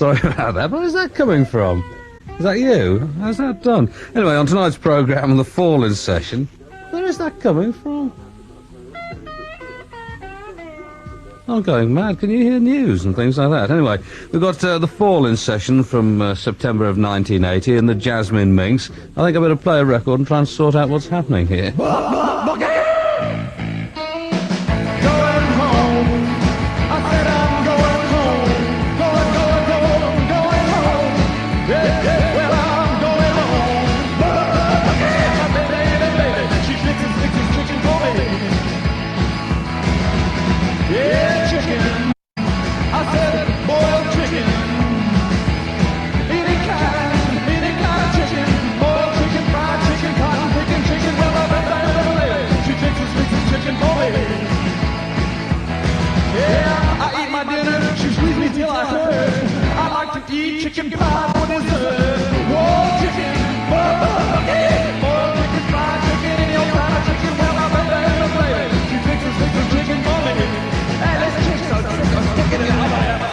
Sorry about that. Where's that coming from? Is that you? How's that done? Anyway, on tonight's programme, the Fall-In Session. Where is that coming from? I'm going mad. Can you hear news and things like that? Anyway, we've got the Fall-In Session from September of 1980 and the Jasmine Minks. I think I better play a record and try and sort out what's happening here. Chicken pie for dessert. Whoa, chicken, more chicken, fried chicken in your fried chicken. Well, baby, she thinks it's chicken for me. Hey, let's chicken, so stick it in the oven.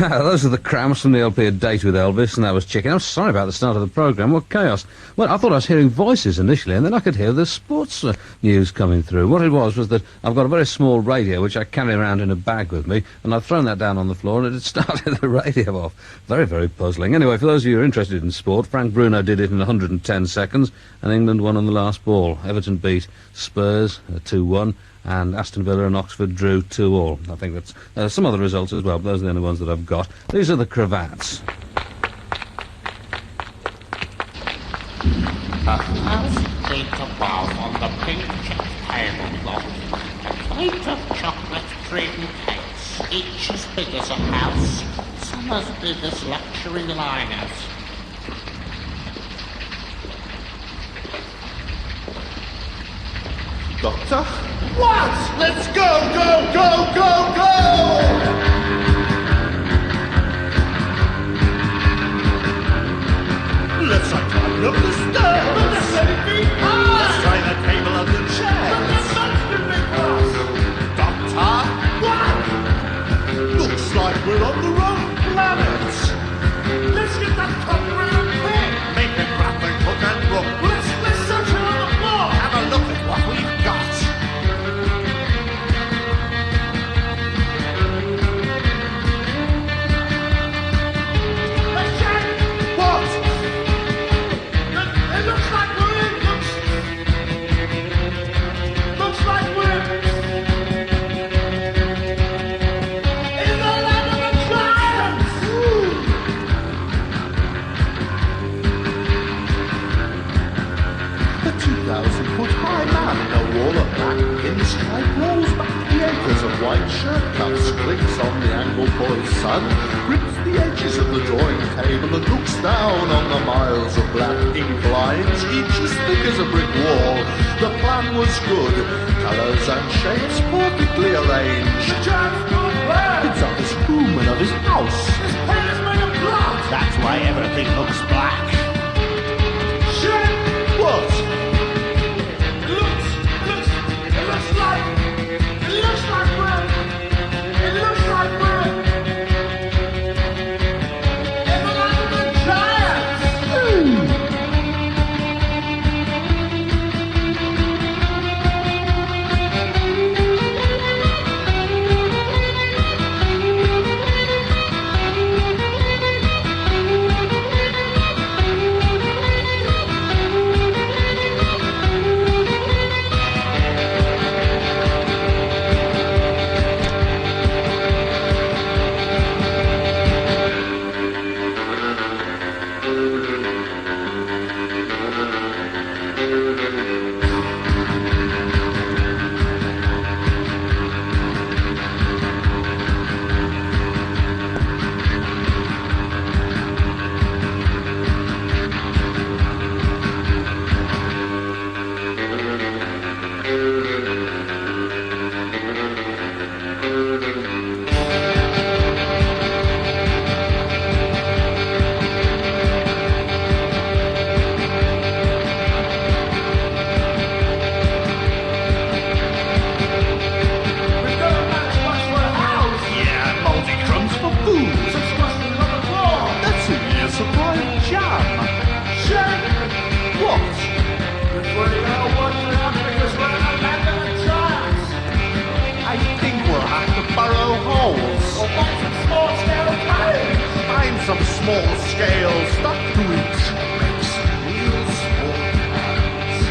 Those are the Cramps from the LP A Date with Elvis, and that was Chicken. I'm sorry about the start of the programme. What chaos. Well, I thought I was hearing voices initially, and then I could hear the sports news coming through. What it was that I've got a very small radio, which I carry around in a bag with me, and I've thrown that down on the floor, and it had started the radio off. Very, very puzzling. Anyway, for those of you who are interested in sport, Frank Bruno did it in 110 seconds, and England won on the last ball. Everton beat Spurs 2-1. And Aston Villa and Oxford drew 2-2. I think that's some other results as well, but those are the only ones that I've got. These are the Cravats. A thousand feet above on the pink tablecloth, a plate of chocolate cream cakes, each as big as a house, some as big as luxury liners. Doctor? What? Let's go, go, go, go, go! Let's climb up the stairs. But the 7 feet high. Let's try the table of the chairs. But the monster big glass. Doctor? What? Looks like we're on the wrong planet. Let's get that copper and quick. Make it wrap and cook and rook. Let's search it on the floor. Have a look at what we've got. White shirt cuffs, clicks on the angled boy's son, grips the edges of the drawing table and looks down on the miles of black ink lines, each as thick as a brick wall. The plan was good, colours and shapes perfectly arranged. The child's good plan. It's of his room and of his house. His pen is made of blood. That's why everything looks black. Shit! What? It looks like small scale stuck to each makes real sport hands.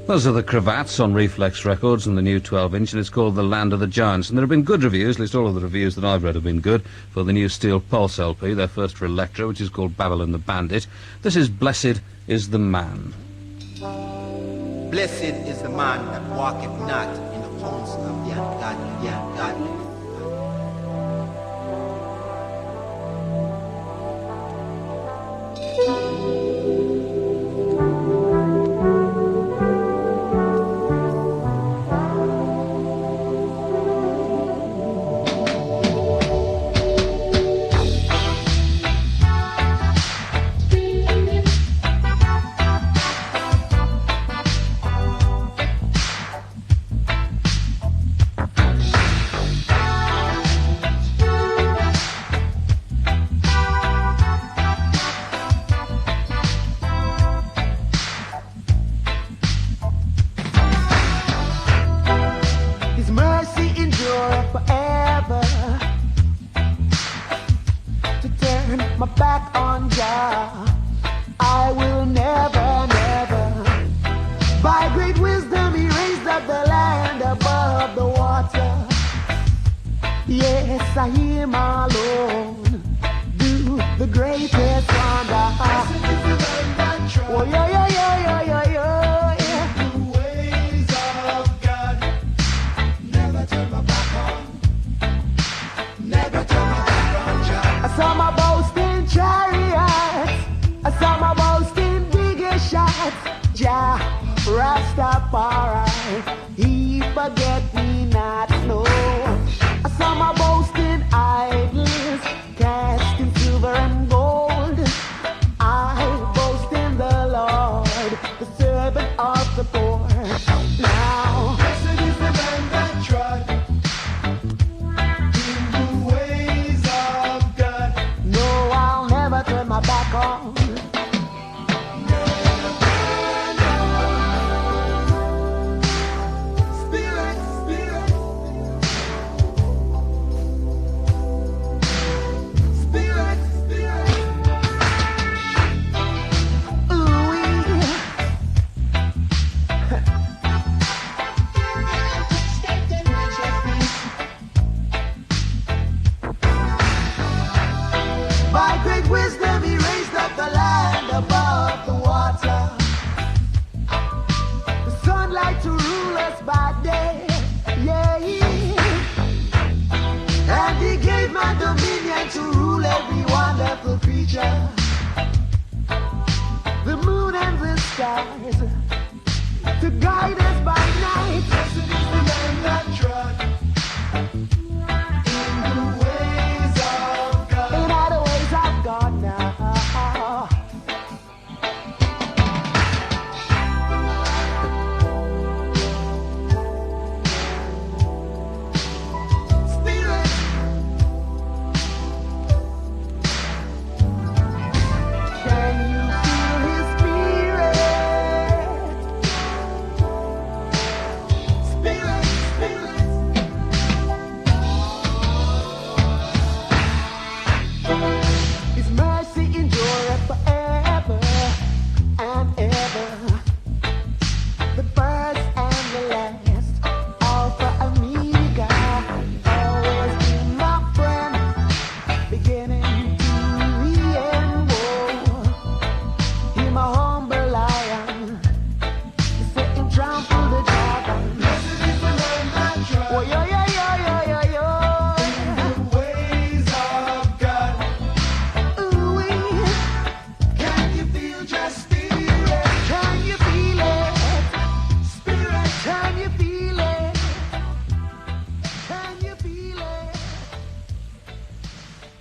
Those are the Cravats on Reflex Records and the new 12-inch, and it's called The Land of the Giants. And there have been good reviews, at least all of the reviews that I've read have been good, for the new Steel Pulse LP, their first for Elektra, which is called Babylon the Bandit. This is Blessed is the Man. Blessed is the man that walketh not in the counsel of the ungodly.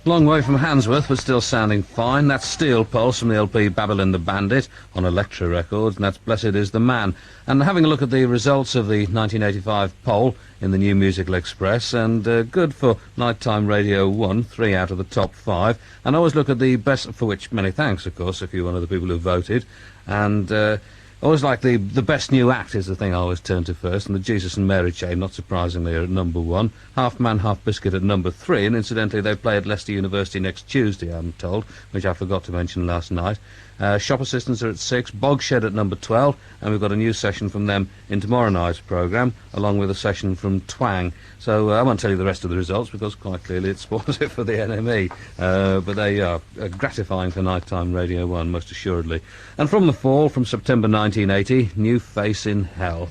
Long way from Handsworth, but still sounding fine. That's Steel Pulse from the LP Babylon the Bandit on Elektra Records, and that's Blessed is the Man. And having a look at the results of the 1985 poll in the New Musical Express, and good for Nighttime Radio 1, 3 out of the top 5. And I always look at the best, for which many thanks, of course, if you're one of the people who voted. And always like the best new act is the thing I always turn to first, and the Jesus and Mary chain, not surprisingly, are at number 1. Half Man, Half Biscuit at number 3, and incidentally they play at Leicester University next Tuesday, I'm told, which I forgot to mention last night. Shop Assistants are at 6, Bogshed at number 12, and we've got a new session from them in tomorrow night's programme, along with a session from Twang. So I won't tell you the rest of the results, because quite clearly it spoils it for the NME. But they are gratifying for Nighttime Radio 1, most assuredly. And from the fall, from September 1980, New Face in Hell.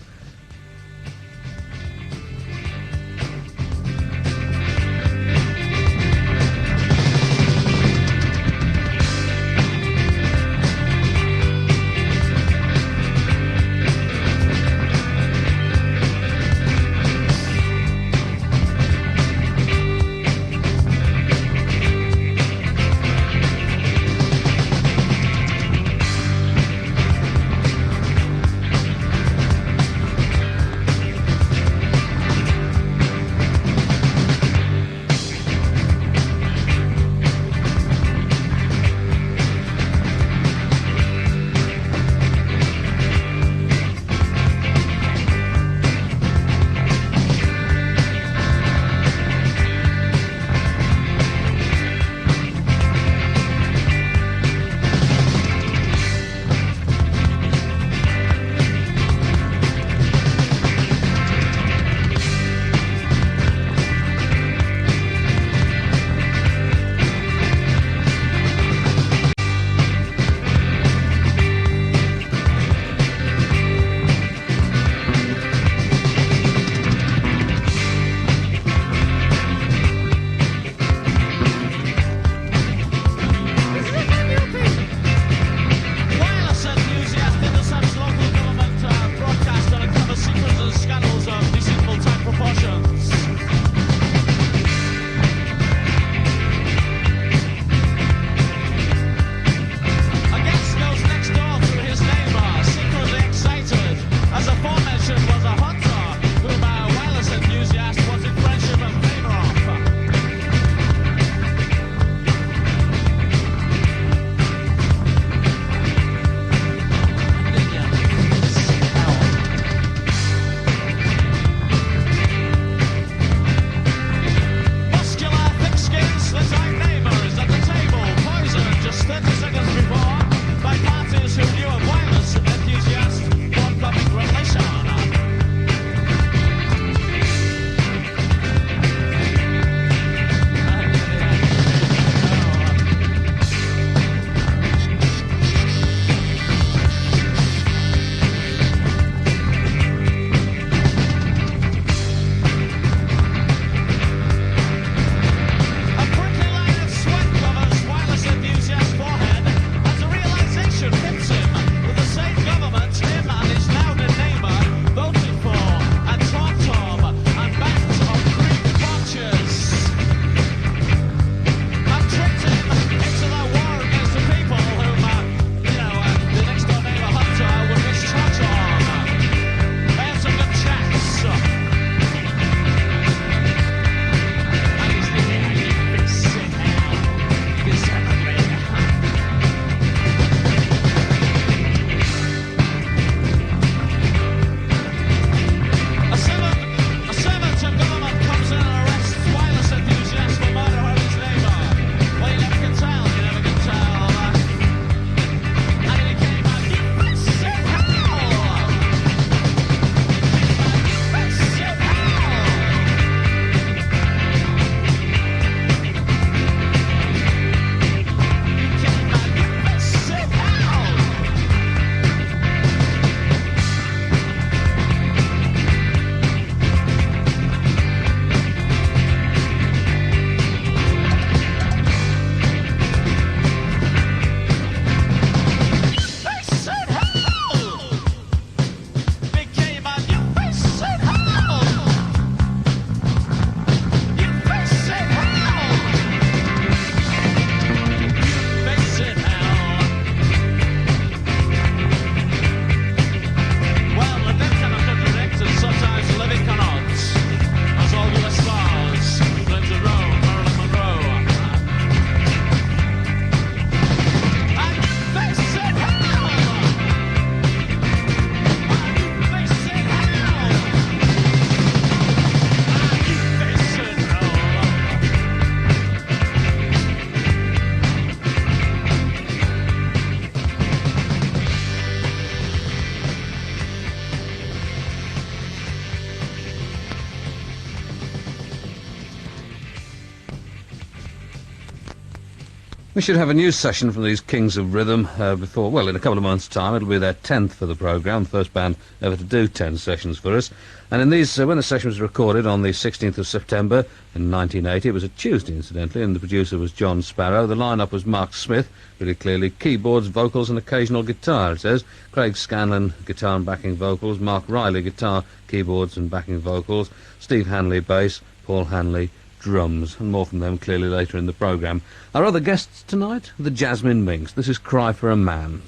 We should have a news session from these Kings of Rhythm before, well, in a couple of months' time. It'll be their 10th for the programme, the first band ever to do 10 sessions for us. And in these, when the session was recorded on the 16th of September in 1980, it was a Tuesday, incidentally, and the producer was John Sparrow. The line-up was Mark Smith, really clearly, keyboards, vocals and occasional guitar, it says. Craig Scanlon, guitar and backing vocals. Mark Riley, guitar, keyboards and backing vocals. Steve Hanley, bass. Paul Hanley, drums, and more from them clearly later in the programme. Our other guests tonight, the Jasmine Minks. This is Cry for a Man.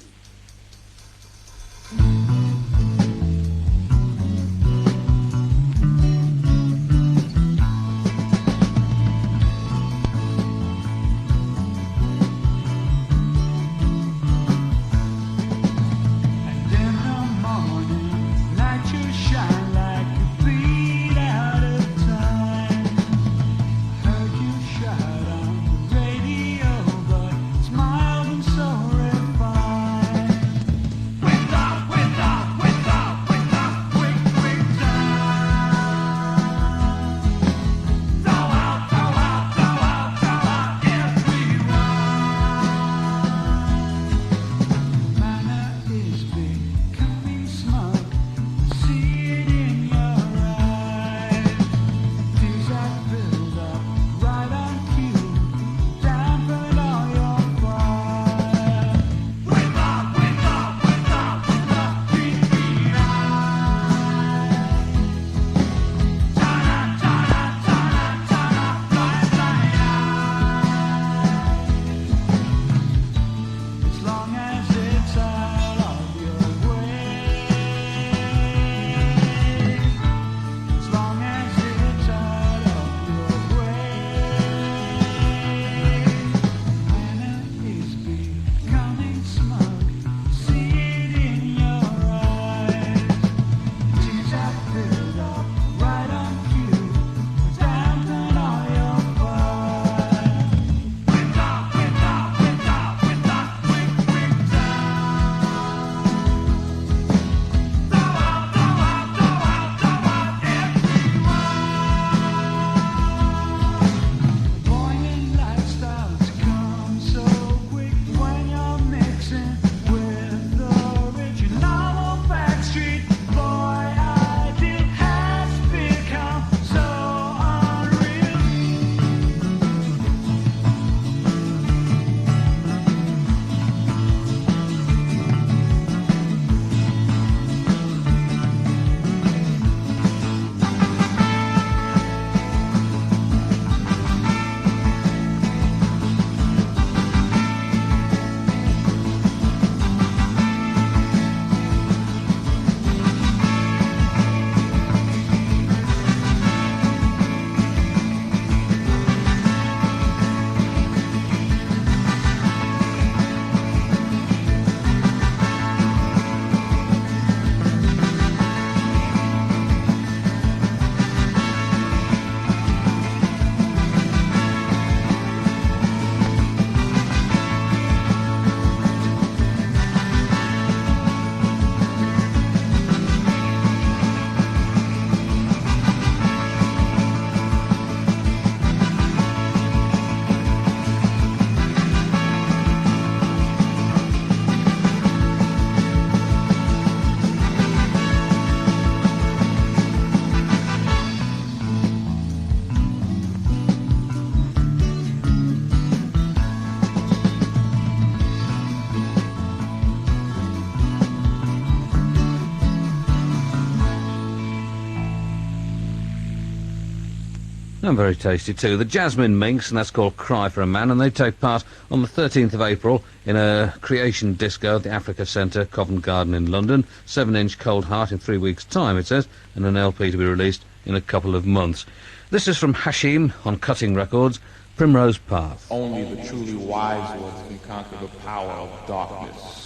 And very tasty too. The Jasmine Minks, and that's called Cry for a Man, and they take part on the 13th of April in a creation disco at the Africa Centre, Covent Garden in London. 7-inch Cold Heart in 3 weeks' time, it says, and an LP to be released in a couple of months. This is from Hashim on Cutting Records, Primrose Path. Only the truly wise ones can conquer the power of darkness.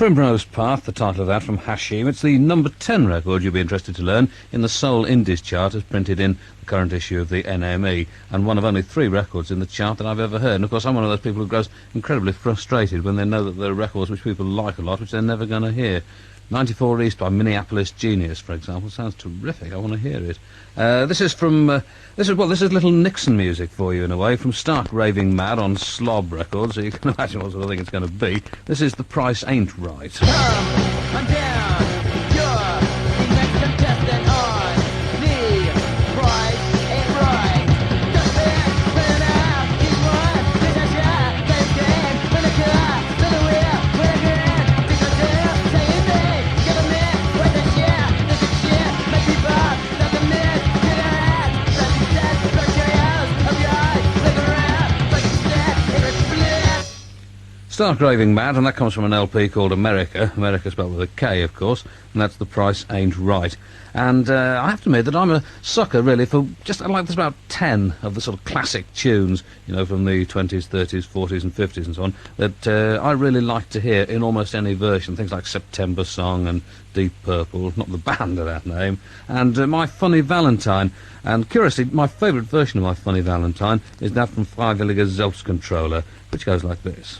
Primrose Path, the title of that, from Hashim. It's the number 10 record you'll be interested to learn in the Soul Indies chart as printed in the current issue of the NME, and one of only 3 records in the chart that I've ever heard. And of course I'm one of those people who grows incredibly frustrated when they know that there are records which people like a lot which they're never going to hear. 94 East by Minneapolis Genius, for example, sounds terrific. I want to hear it. This is Little Nixon music for you in a way, from Stark Raving Mad on Slob Records, so you can imagine what sort of thing it's going to be. This is The Price Ain't Right. I'm down. You're the next contestant on The Price Ain't Right. Just there, spin out, each one, take a shot, same game, win a car, spin a wheel, win a grand, take a deal, say your name, get a man, wait a share, take a shit, make me bob, stop the miss, get a hat, press your set, search your house, of your eyes, look around, like a set, if it's split. Stark Raving Mad, and that comes from an LP called Amerika. Amerika spelled with a K, of course, and that's The Price Ain't Right. And I have to admit that I'm a sucker, really, for just, there's about 10 of the sort of classic tunes, you know, from the 20s, 30s, 40s and 50s and so on, that I really like to hear in almost any version. Things like September Song and Deep Purple, not the band of that name, and My Funny Valentine. And curiously, my favourite version of My Funny Valentine is that from Freiwillige Selbstkontrolle, which goes like this.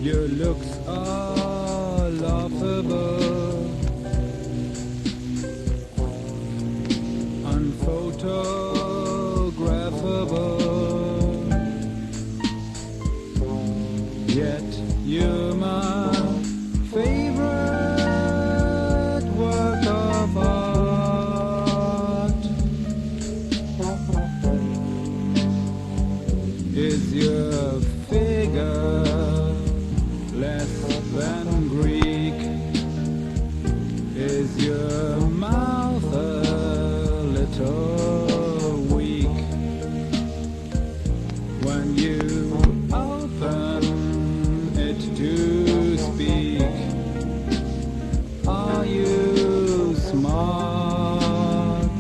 Your looks are laughable. Yet you're my favorite work of art. Is your figure less than Greek? Is your mouth a little weak? When you open it to speak, are you smart?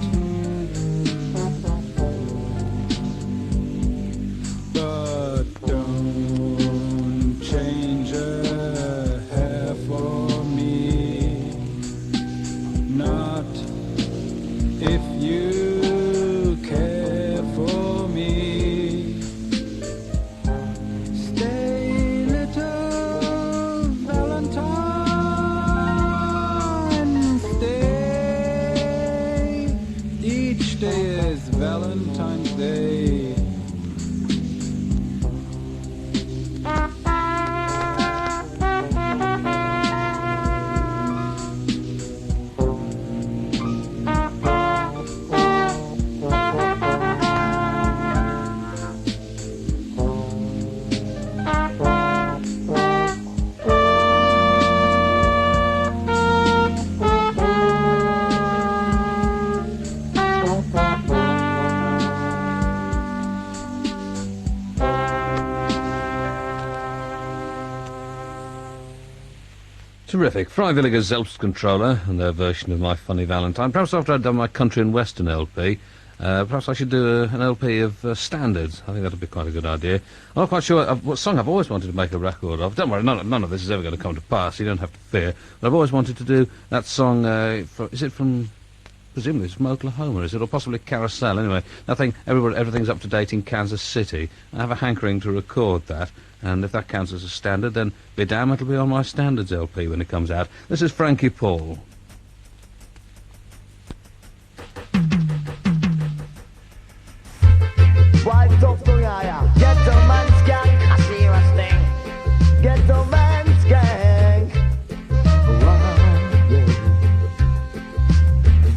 But don't change a hair for me, not if you care for me. Stay, little Valentine, stay. Each day is Valentine's Day. Terrific. Freiwillige Selbstkontrolle and their version of My Funny Valentine. Perhaps after I'd done my country and western LP, perhaps I should do an LP of standards. I think that'd be quite a good idea. I'm not quite sure what song I've always wanted to make a record of. Don't worry, none of this is ever going to come to pass. You don't have to fear. But I've always wanted to do that song. Is it from? Presumably it's from Oklahoma, is it? Or possibly Carousel. Anyway, everything's up to date in Kansas City. I have a hankering to record that. And if that counts as a standard, then be damn, it'll be on my standards LP when it comes out. This is Frankie Paul. White up to yaya, Ghettoman Skank, a serious thing. Ghettoman Skank, yeah.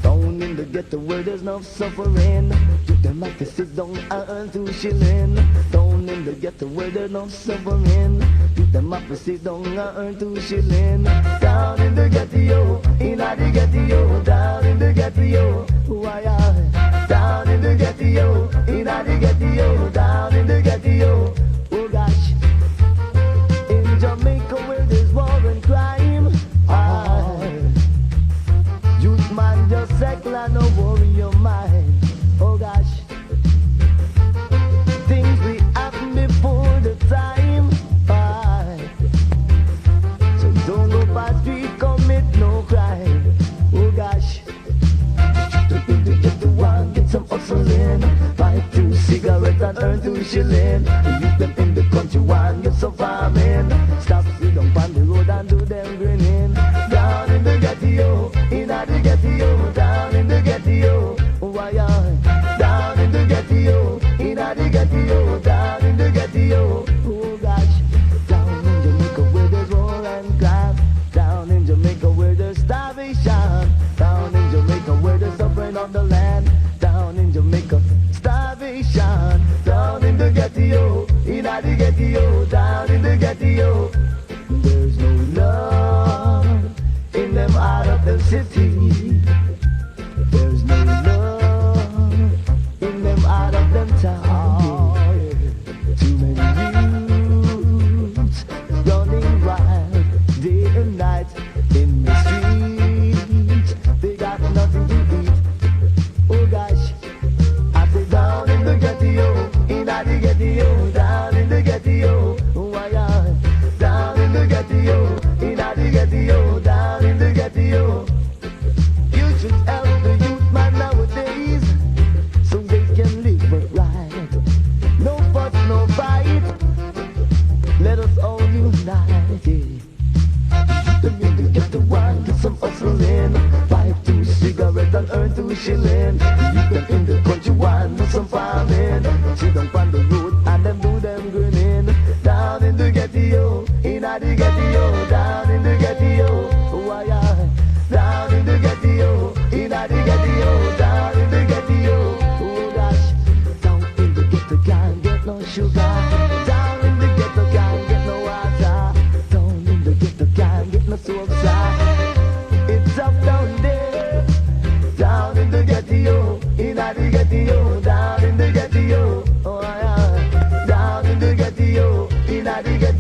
Down in the ghetto where there's no suffering, you them have to sit down and earn 2 shillings. Down in the ghetto where there's no suffering, you them have to sit down and earn 2 shillings. Down in the ghetto, in the ghetto, down in the ghetto, why down in the ghetto, in the ghetto, down in the ghetto. Oh gosh, in Jamaica where there's war and crime, youth man just cycle and no worry your mind. Oh gosh, things we happen before the time, so don't go past street, commit no crime. Oh gosh, get some hustling, buy 2 cigarettes and earn 2 shillings. Youth them in the country one, get some farming. Stop sit down on the road and do them grinning. Down in the ghetto, in the ghetto, down in the ghetto. Why down in the ghetto, in the ghetto, down in the ghetto. Oh gosh, down in Jamaica where there's war and crime, down in Jamaica where there's starvation, down in Jamaica where there's suffering on the land, down in Jamaica starvation, down in the ghetto, in the ghetto, down in the ghetto. There's no love in them out of the city. There's no love in them out of them town. Too many youths running wild day and night in the streets. They got nothing to eat. Oh gosh, I say down in the ghetto, in the ghetto, down in the ghetto. Why down in the ghetto, in the ghetto, down in the ghetto.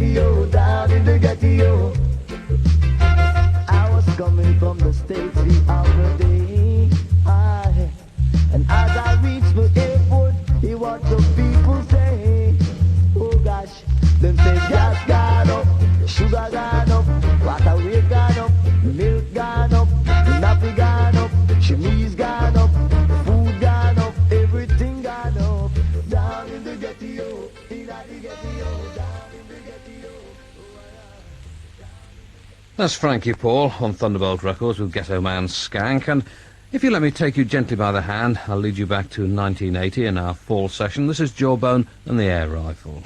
ghetto, down in the ghetto. I was coming from the States the other day, and as I reached the airport, hear what the people say. Oh gosh, them say gas gone up, sugar gone up, water weight gone up, milk gone up, nappy gone up, chemise gone up, food gone up, everything gone up. Down in the ghetto, in the ghetto, down in the ghetto. That's Frankie Paul on Thunderbolt Records with Ghettoman Skank, and if you let me take you gently by the hand, I'll lead you back to 1980 in our fall session. This is Jawbone and the Air Rifle.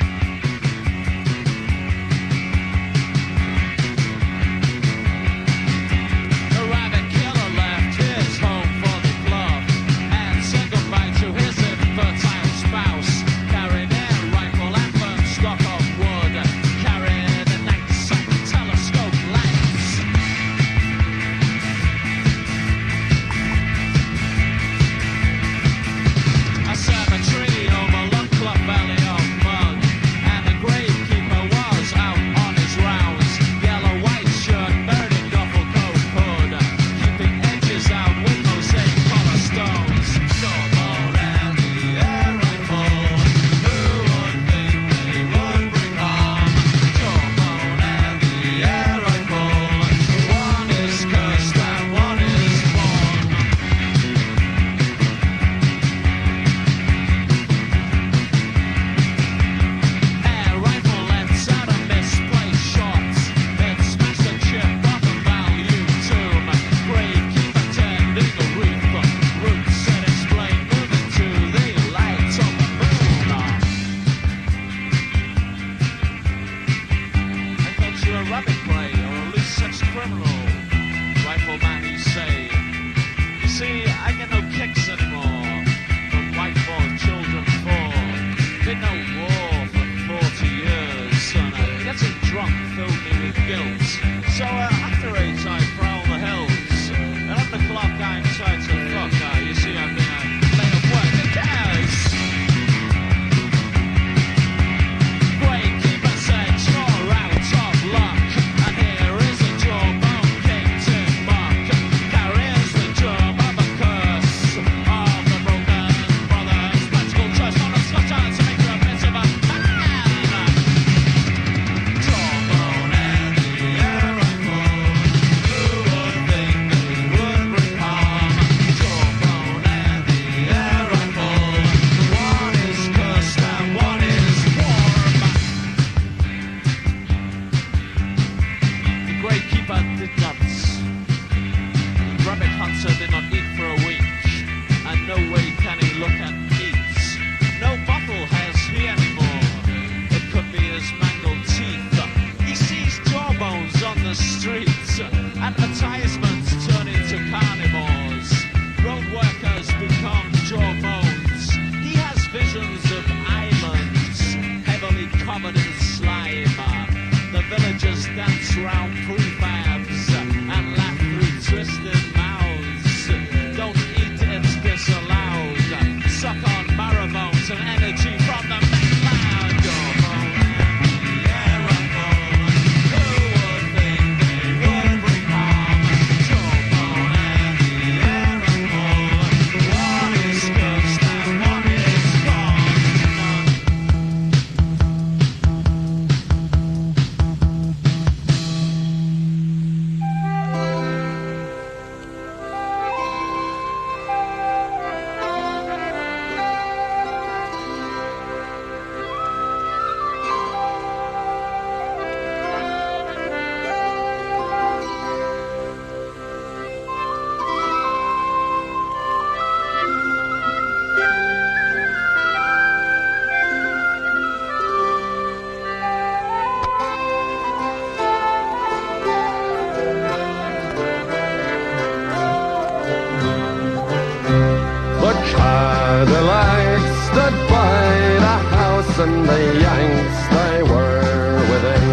and the Yanks they were within.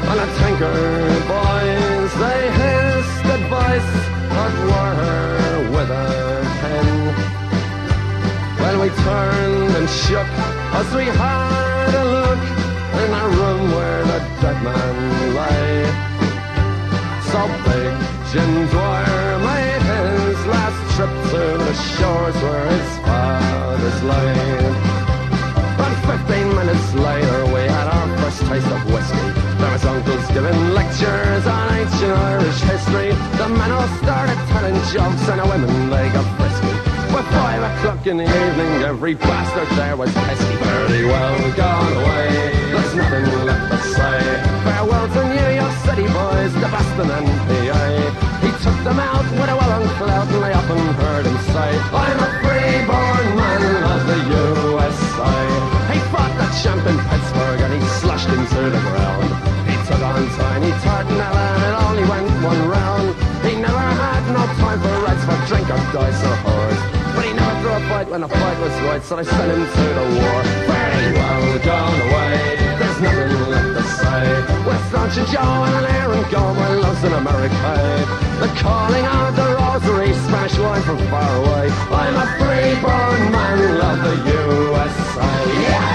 And a tankard boys they hissed advice, but were with a pen. Well, we turned and shook as we had a look in a dead man lay. So big Jim Dwyer made his last trip to the shores where his fathers laid. And 15 minutes later we had our first taste of whiskey. There was uncles giving lectures on ancient Irish history. The men all started telling jokes and the women they got frisky. By 5 o'clock in the evening every bastard there was pesky. Fairly well gone away, there's nothing left to say. Farewell to New York City boys, the Boston and PA. He took them out with a well-hung clout and I often heard him say, I'm a free-born man of the USA. He fought the champ in Pittsburgh and he slashed him to the ground. He took on Tiny Tartanella and it only went one round. He never had no time for reds, for drink or dice or whores. But he never threw a fight when the fight was right, so they sent him to the war. Very well gone away, there's nothing left to say. With Staunch and Joe and an Aaron Gomer loves in Amerika. The calling of the rosary, Spanish wine from far away. I'm a free-born man, love the USA. Yeah!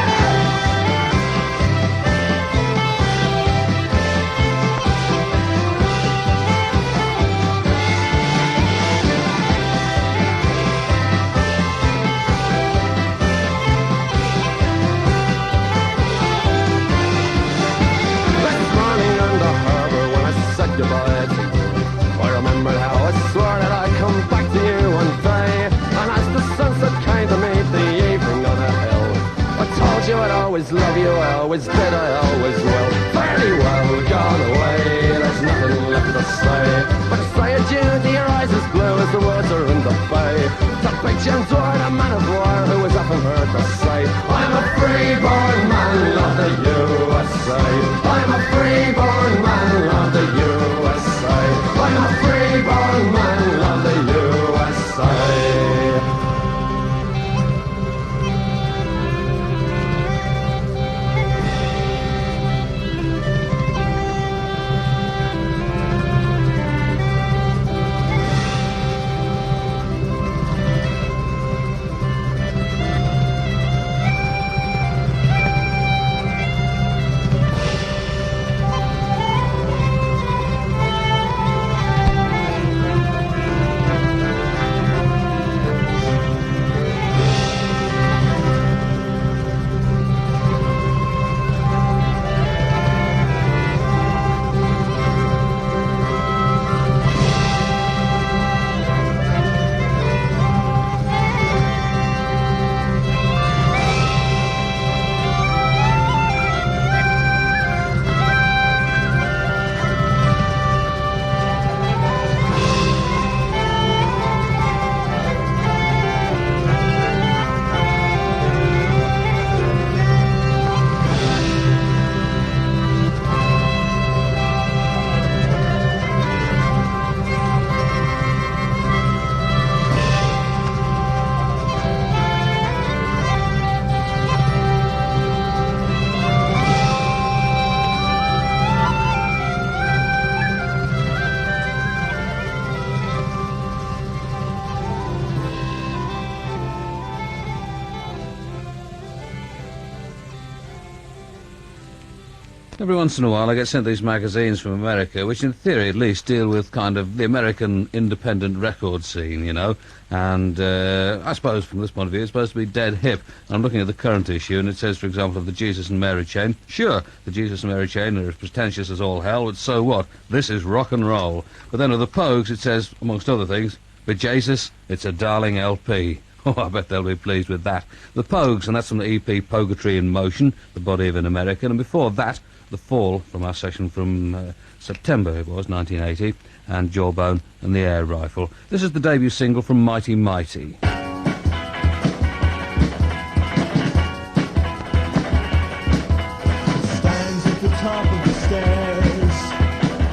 Goodbye to you. I remembered how I swore that I'd come back to you one day. And as the sunset came to meet the evening on a hill, I told you I'd always love you, I always did, I always will. Fairly well gone away, there's nothing left to say. But to say adieu to your eyes as blue as the words are in the bay. To big Jim Dwyer, a man of war, who was often heard to say, I'm a free-born man of the USA. I'm a free-born man of the USA. I'm a free-born man of the USA. Every once in a while I get sent these magazines from America, which in theory at least deal with kind of the American independent record scene, you know, and I suppose from this point of view it's supposed to be dead hip. And I'm looking at the current issue and it says, for example, of the Jesus and Mary chain. Sure, the Jesus and Mary chain are as pretentious as all hell, but so what? This is rock and roll. But then of the Pogues it says, amongst other things, with Jesus, it's a darling LP. Oh, I bet they'll be pleased with that. The Pogues, and that's from the EP Poguetry in Motion, the body of an American, and before that, The Fall, from our session from September, it was, 1980, and Jawbone and the Air Rifle. This is the debut single from Mighty Mighty. Stands at the top of the stairs.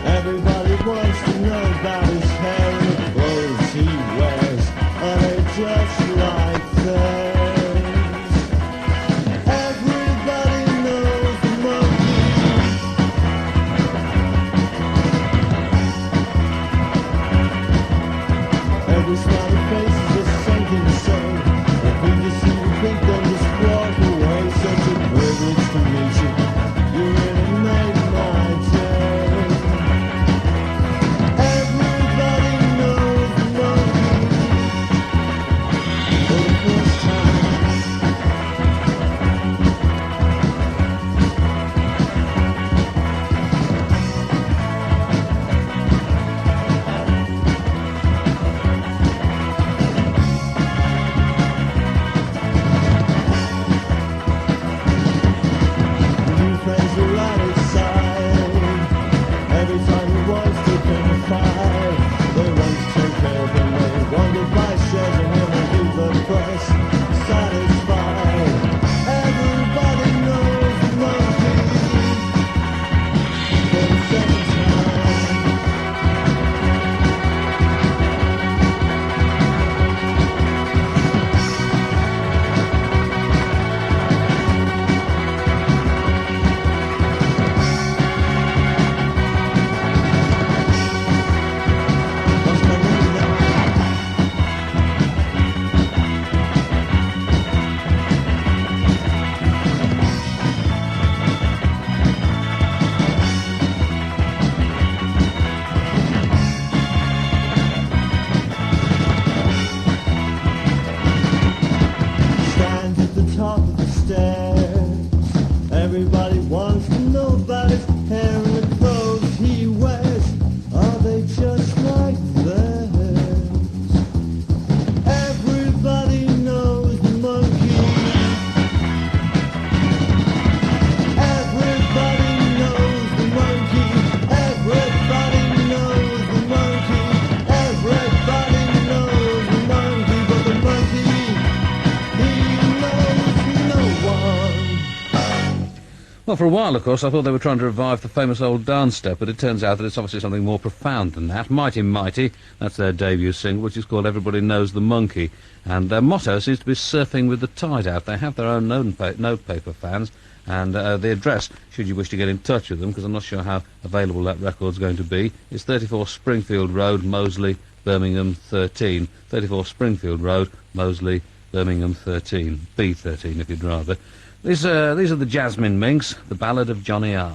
Everybody wants to know about his hair and the clothes he wears. Are they just like theirs? Everybody knows the monkey. Every smiley face is a sunken Everybody wants to know about his hair and the clothes he wears. Are they just like theirs? Everybody knows the monkey. Everybody knows the monkey. Everybody knows the monkey. Everybody knows the monkey. But the monkey, he knows no one. Well, for a while, of course, I thought they were trying to revive the famous old dance step, but it turns out that it's obviously something more profound than that. Mighty Mighty, that's their debut single, which is called Everybody Knows the Monkey. And their motto seems to be surfing with the tide out. They have their own notepaper fans, and the address, should you wish to get in touch with them, because I'm not sure how available that record's going to be, is 34 Springfield Road, Moseley, Birmingham 13. 34 Springfield Road, Moseley, Birmingham 13. B13, if you'd rather. These are the Jasmine Minks, the Ballad of Johnny I.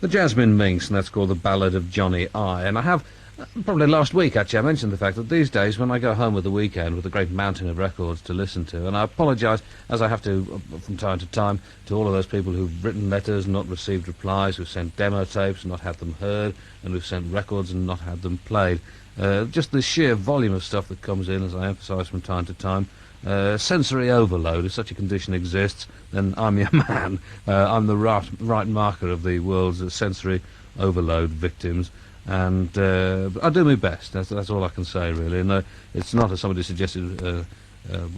The Jasmine Minks, and that's called The Ballad of Johnny I. And I have, probably last week actually, I mentioned the fact that these days when I go home with the weekend with a great mountain of records to listen to, and I apologise, as I have to from time to time, to all of those people who've written letters and not received replies, who've sent demo tapes and not had them heard, and who've sent records and not had them played. Just the sheer volume of stuff that comes in, as I emphasise from time to time. Sensory overload, if such a condition exists, then I'm your man. I'm the right marker of the world's sensory overload victims. And I do my best. That's all I can say, really. And it's not, as somebody suggested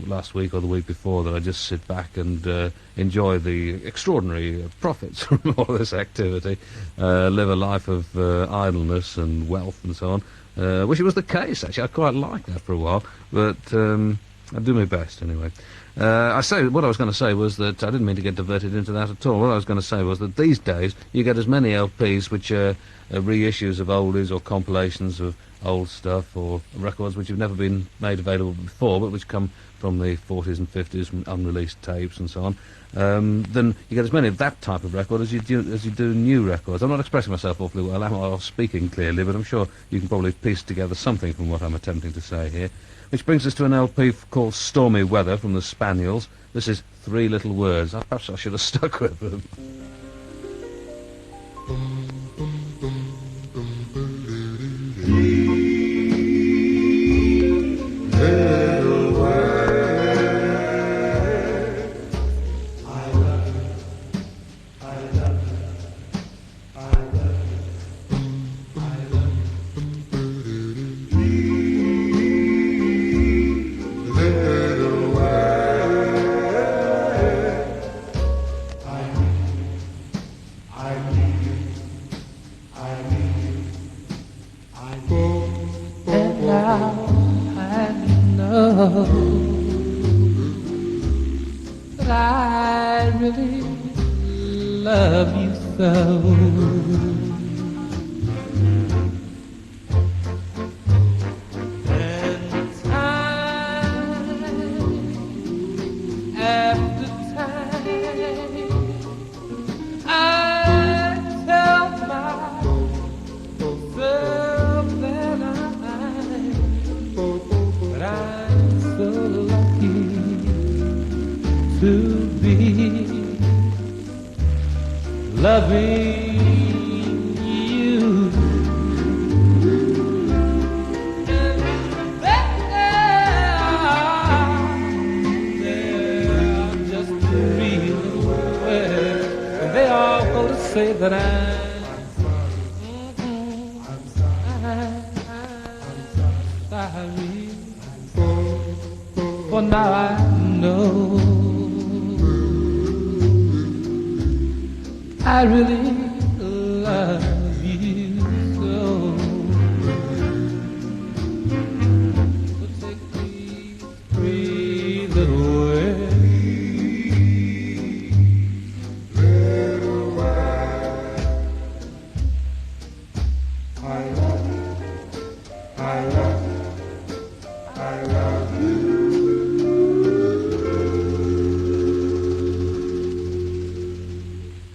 last week or the week before, that I just sit back and enjoy the extraordinary profits from all this activity, live a life of idleness and wealth and so on. Wish it was the case, actually. I quite like that for a while, but I do my best anyway. What I was going to say was that I didn't mean to get diverted into that at all. What I was going to say was that these days you get as many LPs which are reissues of oldies or compilations of old stuff or records which have never been made available before, but which come from the 40s and 50s, from unreleased tapes and so on. Then you get as many of that type of record as you do new records. I'm not expressing myself awfully well, am I? Or speaking clearly, but I'm sure you can probably piece together something from what I'm attempting to say here. Which brings us to an LP called Stormy Weather from the Spaniels. This is 3 little words. Perhaps I should have stuck with them.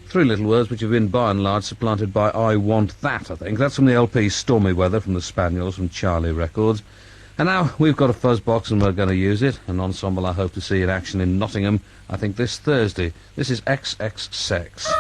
Three little words which have been by and large supplanted by I Want That, I think. That's from the LP Stormy Weather from the Spaniels from Charly Records. And now we've got a Fuzzbox and we're going to use it. An ensemble I hope to see in action in Nottingham, I think this Thursday. This is XX Sex.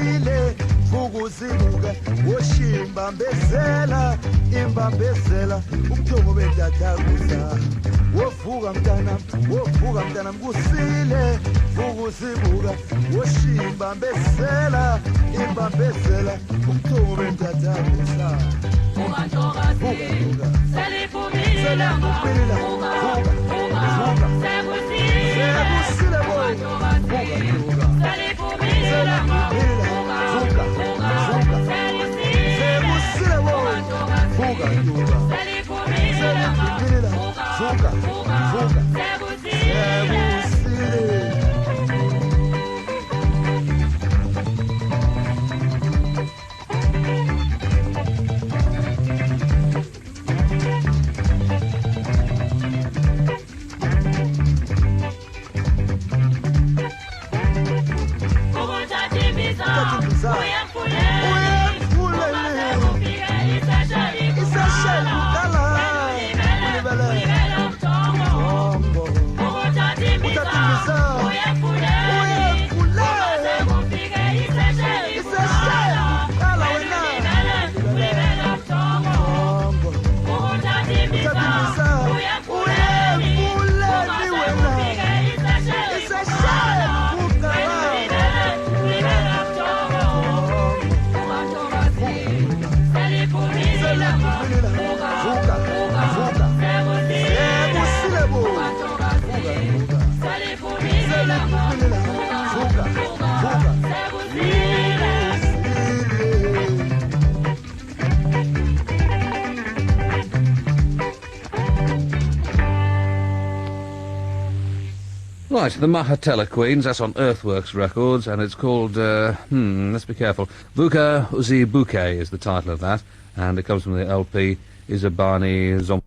usile vukuzibuka oshimbambezela imbambezela umthombo betatakuza wovuka mntanam kusile vukuzibuka oshimbambezela imbambezela umthombo betatakuza vuka selipumile sekusile boy vuka Right, the Mahotella Queens, that's on Earthworks Records, and it's called, let's be careful, Vuka Uzi Bouquet is the title of that, and it comes from the LP Izabani Zombie.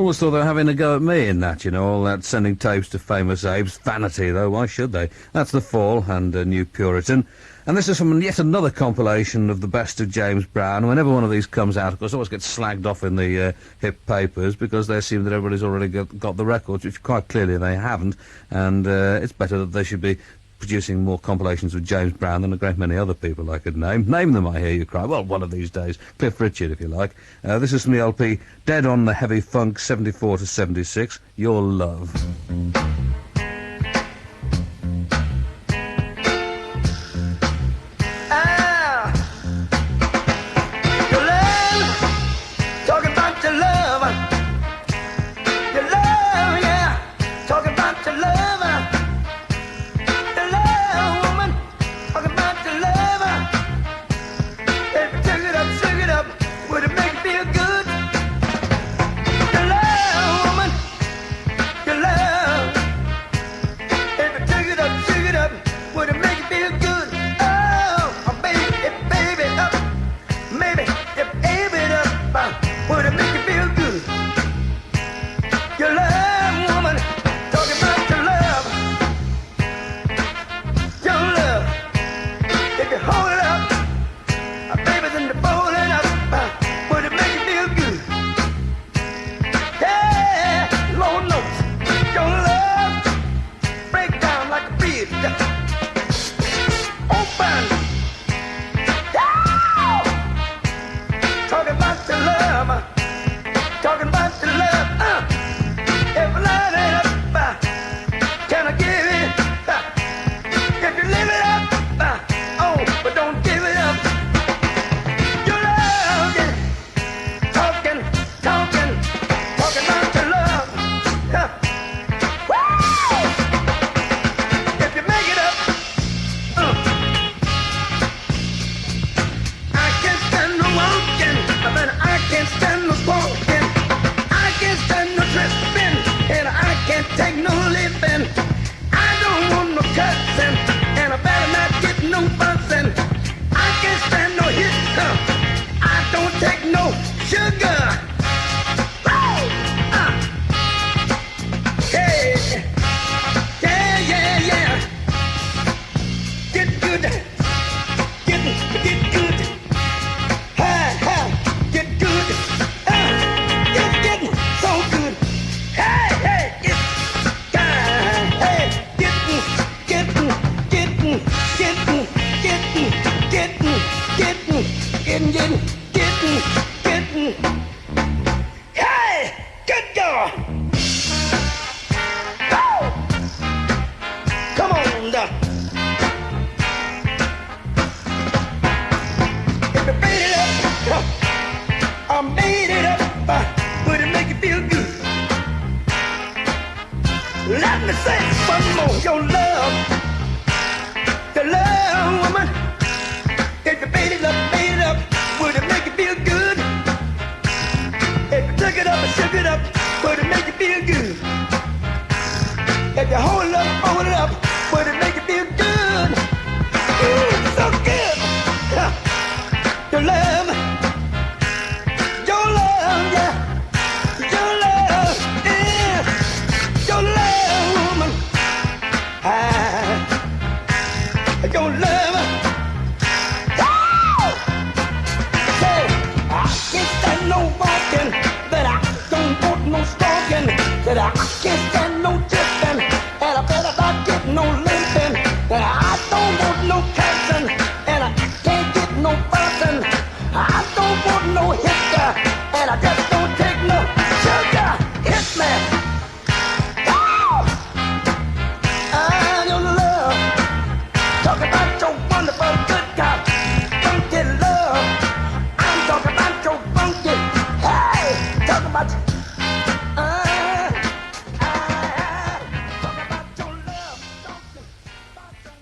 always thought they were having a go at me in that, you know, all that sending tapes to famous apes. Vanity, though, why should they? That's The Fall and New Puritan. And this is from yet another compilation of the best of James Brown. Whenever one of these comes out, of course, it always gets slagged off in the hip papers because they assume that everybody's already got the records, which quite clearly they haven't. And it's better that they should be producing more compilations of James Brown than a great many other people I could name. Name them, I hear you cry. Well, one of these days. Cliff Richard, if you like. This is from the LP Dead on the Heavy Funk 74 to 76, Your Love.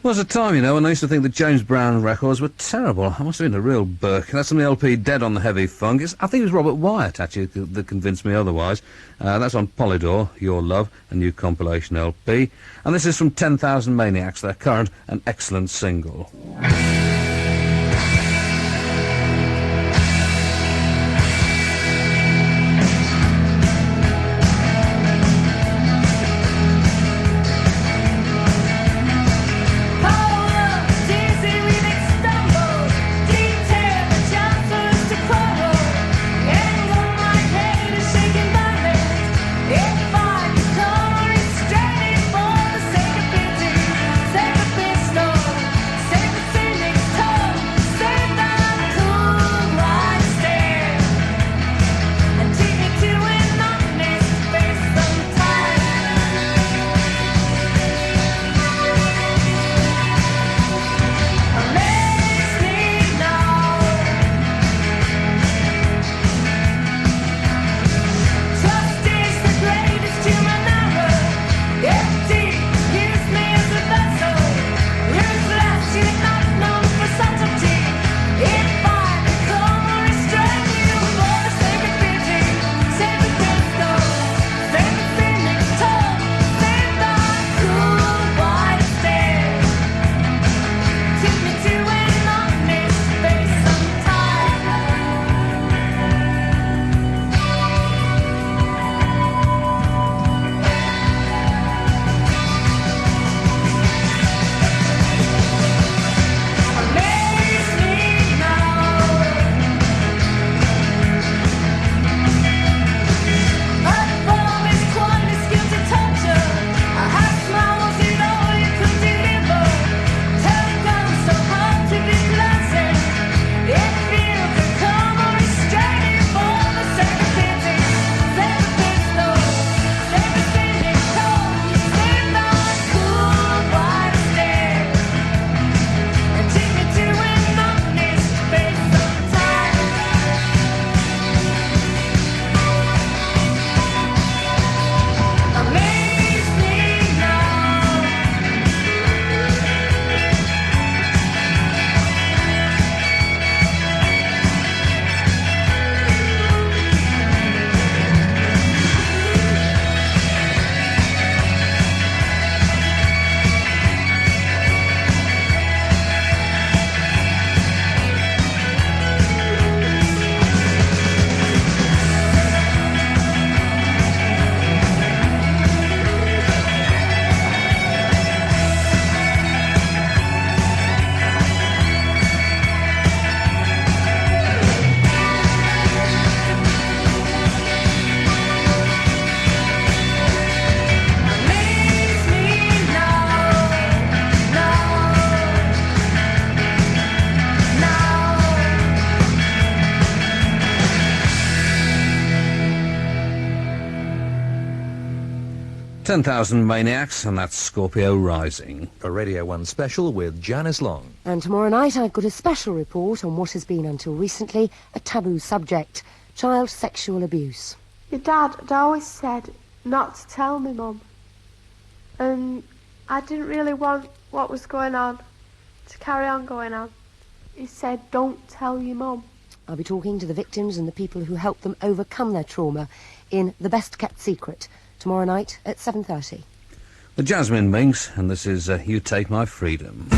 There was a time, you know, when I used to think that James Brown records were terrible. I must have been a real Burke. That's on the LP Dead on the Heavy Funk. I think it was Robert Wyatt, actually, that convinced me otherwise. That's on Polydor, Your Love, a new compilation LP. And this is from 10,000 Maniacs, their current and excellent single. 10,000 Maniacs, and that's Scorpio Rising. A Radio 1 special with Janice Long. And tomorrow night I've got a special report on what has been until recently a taboo subject, child sexual abuse. Your dad had always said not to tell me, Mum. And I didn't really want what was going on to carry on going on. He said, don't tell your mum. I'll be talking to the victims and the people who helped them overcome their trauma in The Best Kept Secret, tomorrow night at 7:30. The Jasmine Minks, and this is You Take My Freedom.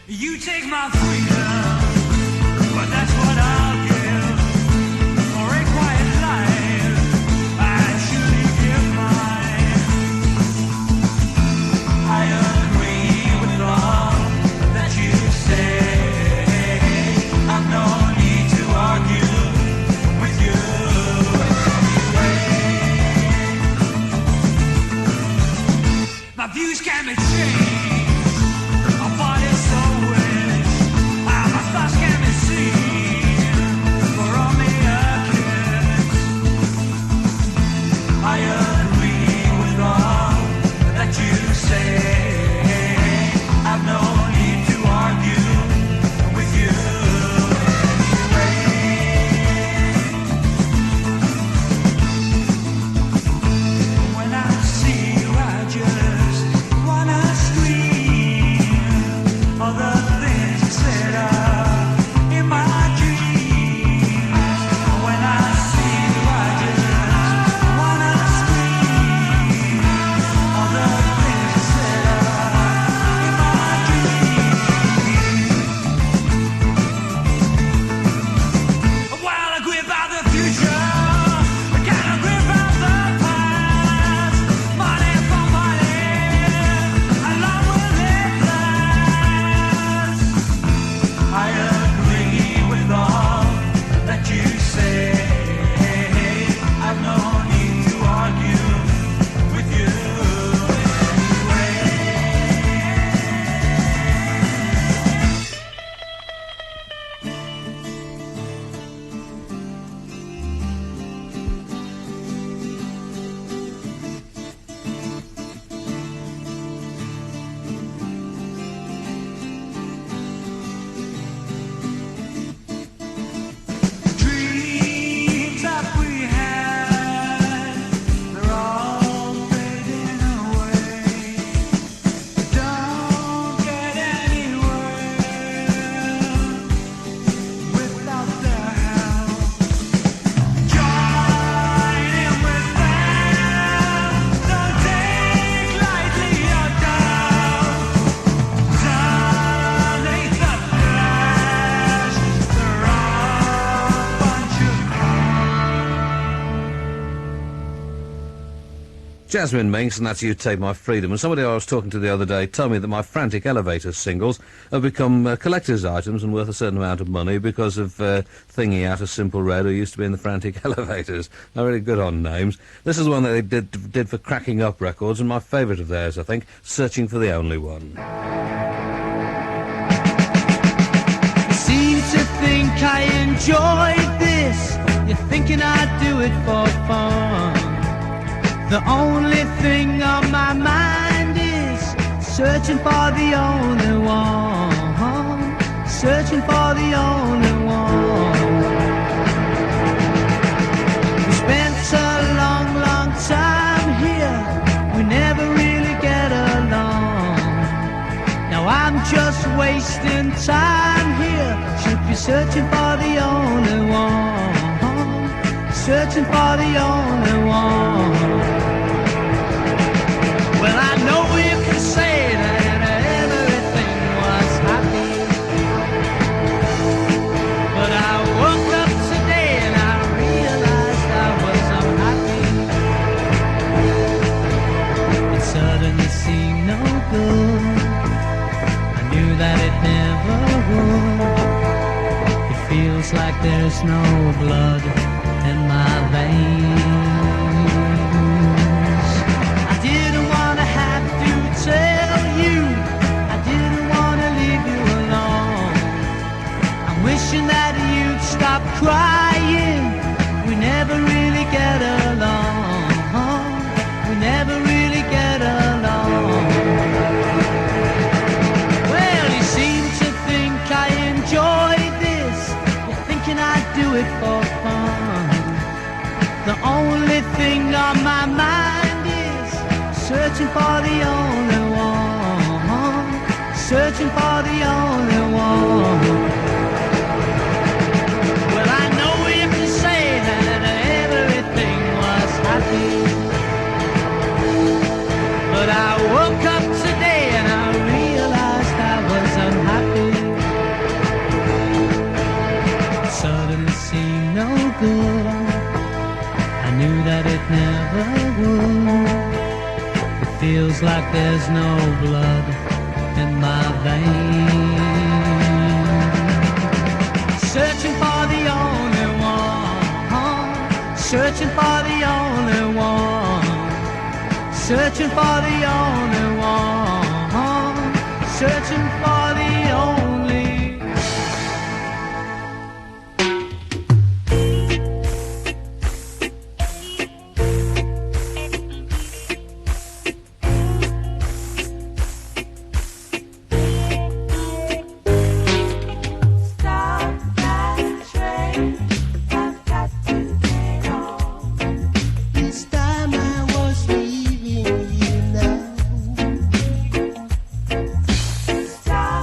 You take my freedom, but that's what I'll give for a quiet life. I surely give mine. I agree with all that you say. I've no need to argue with you anyway. My views can be changed. My body's so wet. My thoughts can be seen for only a kiss. I agree with all that you say. I've no need to argue with you anyway. When I see you, I just wanna scream all the things you said are in my dreams. When I see you, I just wanna scream all the things you said are in my dreams. While I grip out the future, I gotta grip out the past. Money for money, along with it last. I agree with all that you say. I've no need to argue with you dreams that we had, they're all fading away. Don't get anywhere without their help. Join in with them. Don't take lightly your doubt. Donate the flash. They're all a bunch of Jasmine Minks, and that's You Take My Freedom. And somebody I was talking to the other day told me that my Frantic Elevator singles have become collector's items and worth a certain amount of money because of Thingy out of Simple Red, who used to be in the Frantic Elevators. They're really good on names. This is one that they did for Cracking Up Records, and my favourite of theirs, I think, Searching for the Only One. Seem to think I enjoyed this. You're thinking I'd do it for fun. The only thing on my mind is searching for the only one. Searching for the only one. We spent a long, long time here. We never really get along. Now I'm just wasting time here. Should be searching for the only one. Searching for the only one. Well, I know you can say that everything was happy, but I woke up today and I realized I was unhappy. It suddenly seemed no good. I knew that it never would. It feels like there's no blood in my veins. I didn't want to have to tell you, I didn't want to leave you alone. I'm wishing that you'd stop crying. We never really get thing on my mind is searching for the only one, searching for the only one. Well, I know you can say that everything was happy, but I woke up today and I realized I was unhappy. It suddenly seemed no good. I knew that it never would. It feels like there's no blood in my veins. Searching for the only one, searching for the only one, searching for the only one, searching for the only. Stop.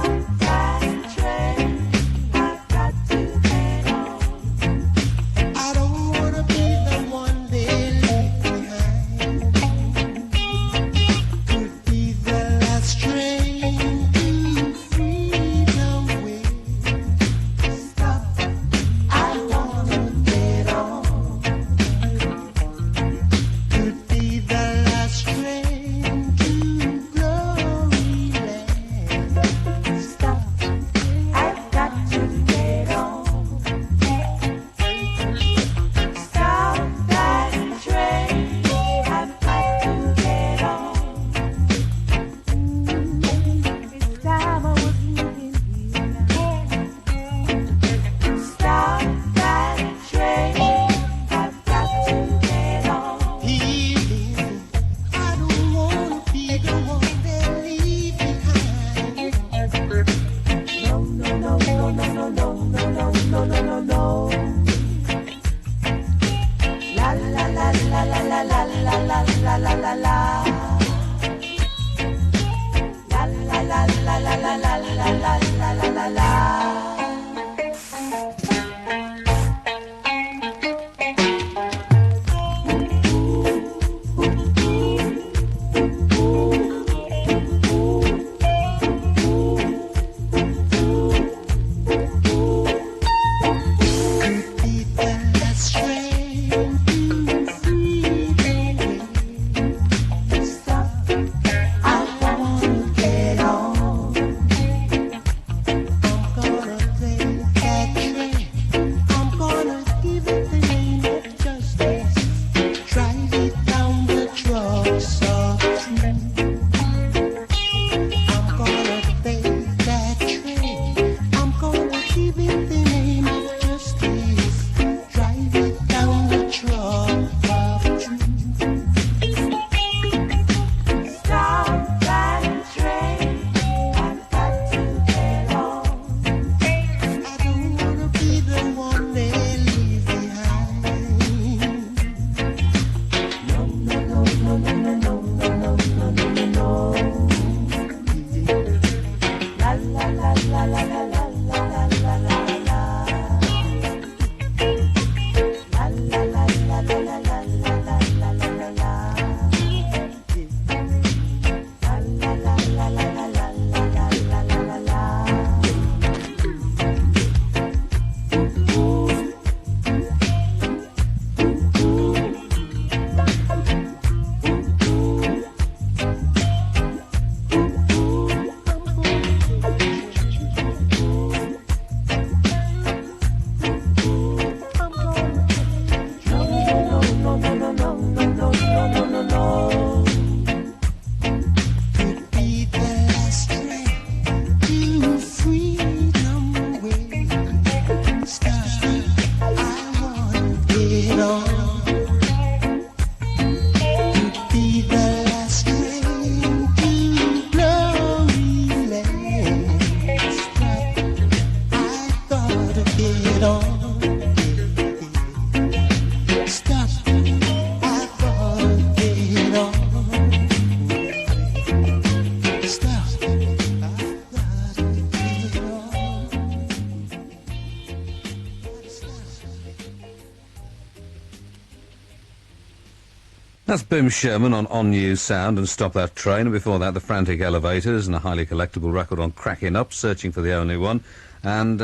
That's Bim Sherman on News Sound and Stop That Train, and before that the Frantic Elevators and a highly collectible record on Cracking Up, Searching for the Only One. And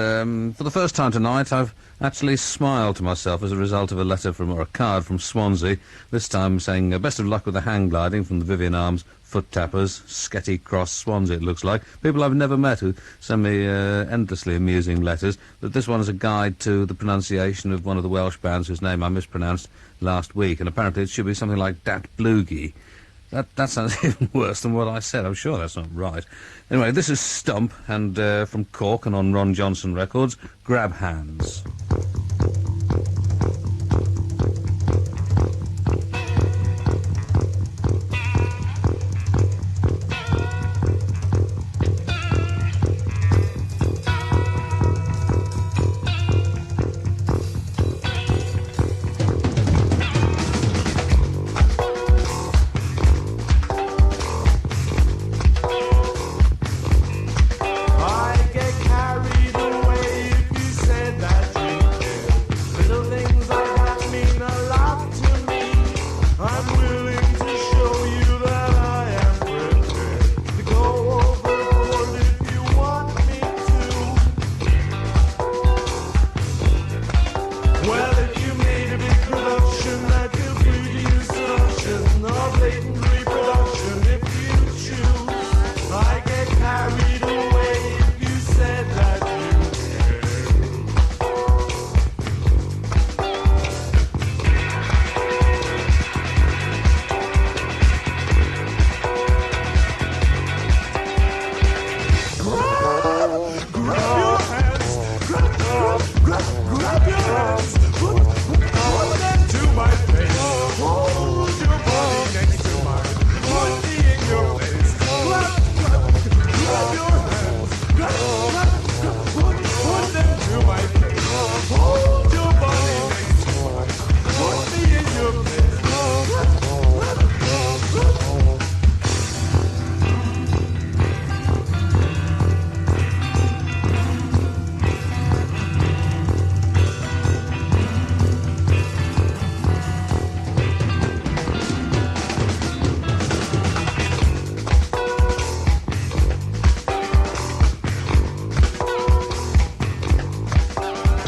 for the first time tonight I've actually smiled to myself as a result of a letter or a card from Swansea, this time saying best of luck with the hang gliding from the Vivian Arms Foot Tappers, Sketty Cross, Swansea it looks like. People I've never met who send me endlessly amusing letters, but this one is a guide to the pronunciation of one of the Welsh bands whose name I mispronounced last week, and apparently it should be something like Dat Bloogie. That sounds even worse than what I said. I'm sure that's not right. Anyway, this is Stump, and from Cork and on Ron Johnson Records, Grab Hands.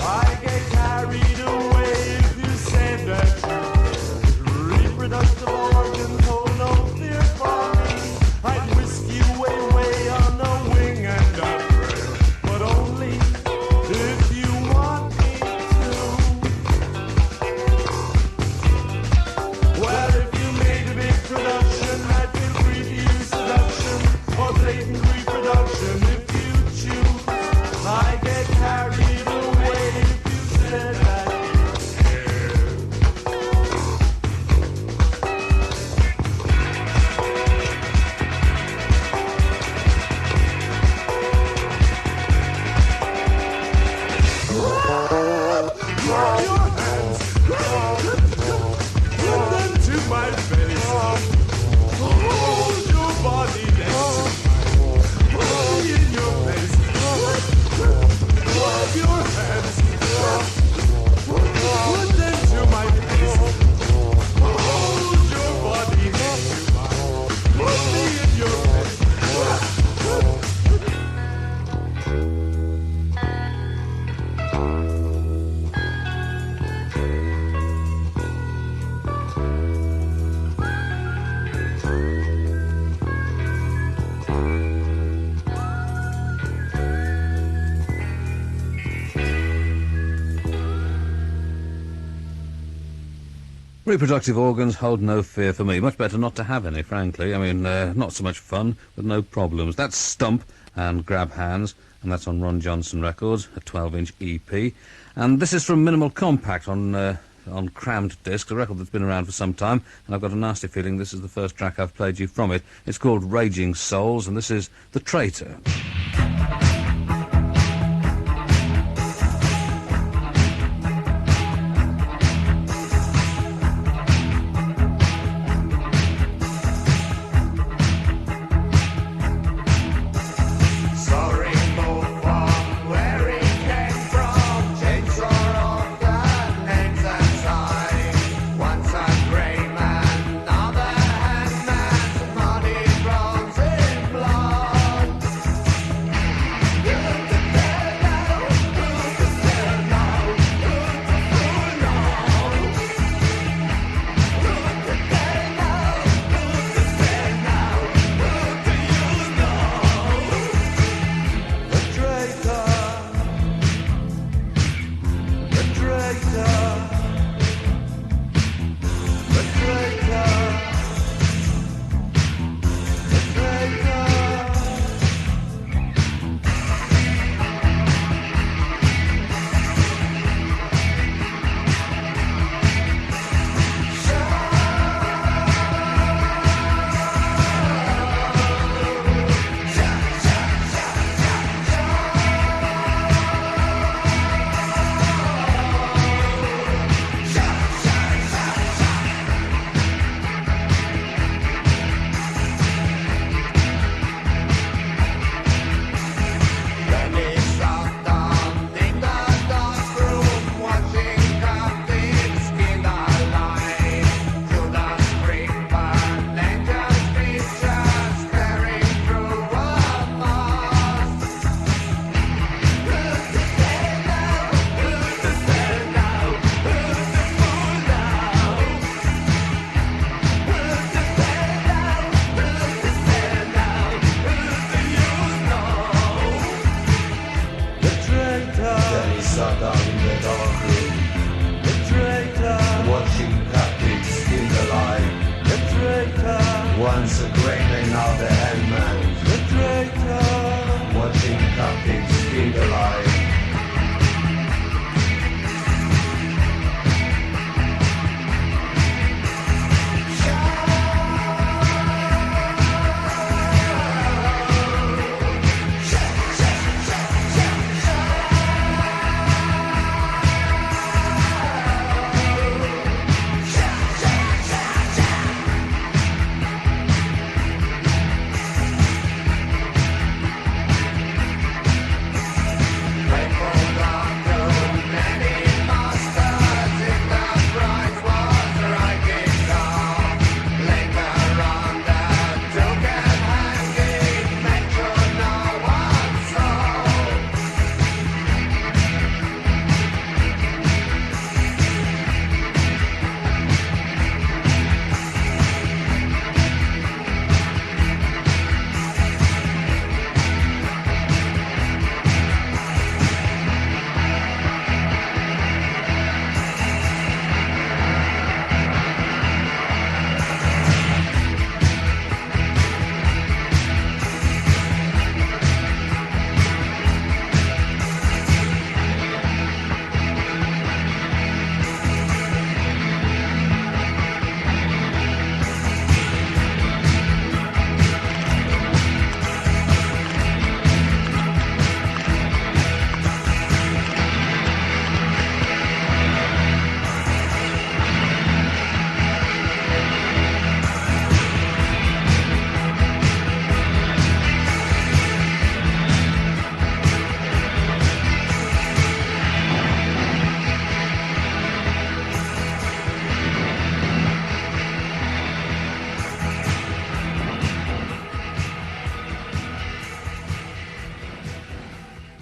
I get carried away if you said that Reproductive organs hold no fear for me. Much better not to have any, frankly. I mean, not so much fun, but no problems. That's Stump and Grab Hands, and that's on Ron Johnson Records, a 12-inch EP. And this is from Minimal Compact on crammed disc, a record that's been around for some time, and I've got a nasty feeling this is the first track I've played you from it. It's called Raging Souls, and this is The Traitor. Once a grey man, sat down in the dark room. The traitor, Watching captives in the light. the traitor, Once a great and now the headman. the traitor. Watching captives in the light.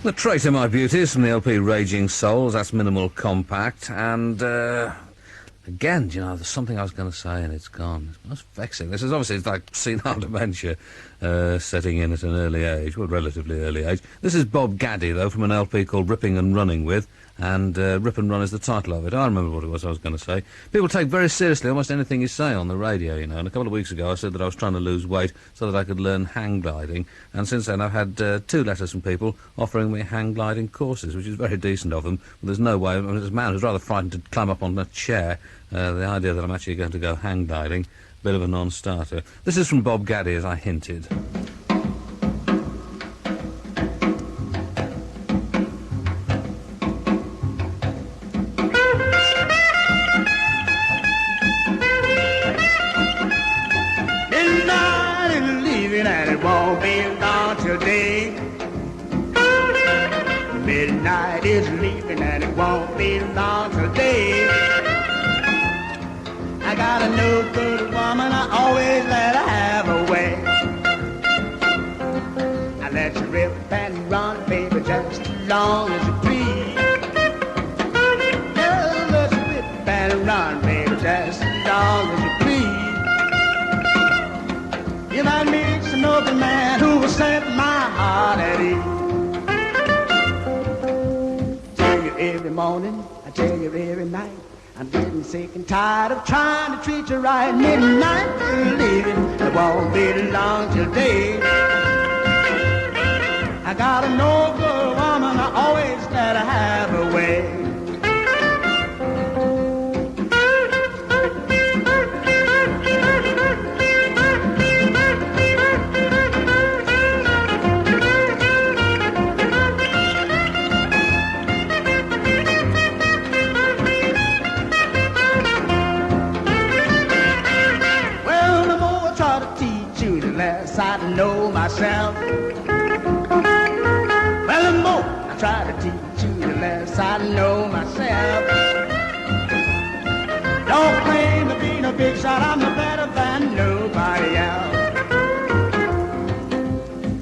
The Traitor, My Beauties, from the LP Raging Souls. That's Minimal Compact. And, again, you know, there's something I was going to say and it's gone. It's most vexing. This is obviously like senile dementia setting in at an early age, well, relatively early age. This is Bob Gaddy, though, from an LP called Ripping and Running With. And Rip and Run is the title of it. I remember what it was I was going to say. People take very seriously almost anything you say on the radio, you know. And a couple of weeks ago I said that I was trying to lose weight so that I could learn hang gliding. And since then I've had 2 letters from people offering me hang gliding courses, which is very decent of them. But there's no way. I mean, this man who's rather frightened to climb up on a chair. The idea that I'm actually going to go hang gliding, bit of a non-starter. This is from Bob Gaddy, as I hinted. Midnight is leaving and it won't be long today. I got a no good woman, I always let her have her way. I let you rip and run, baby, just as long as you please. Just let you rip and run, baby, just as long as you please. You might meet some open man who will set my heart at ease. Every morning, I tell you every night, I'm getting sick and tired of trying to treat you right. Midnight is leaving, it won't be long till day. I got a no good woman, I always let her have her way. I know myself. Well, the more I try to teach you, the less I know myself. Don't claim to be no big shot, I'm no better than nobody else.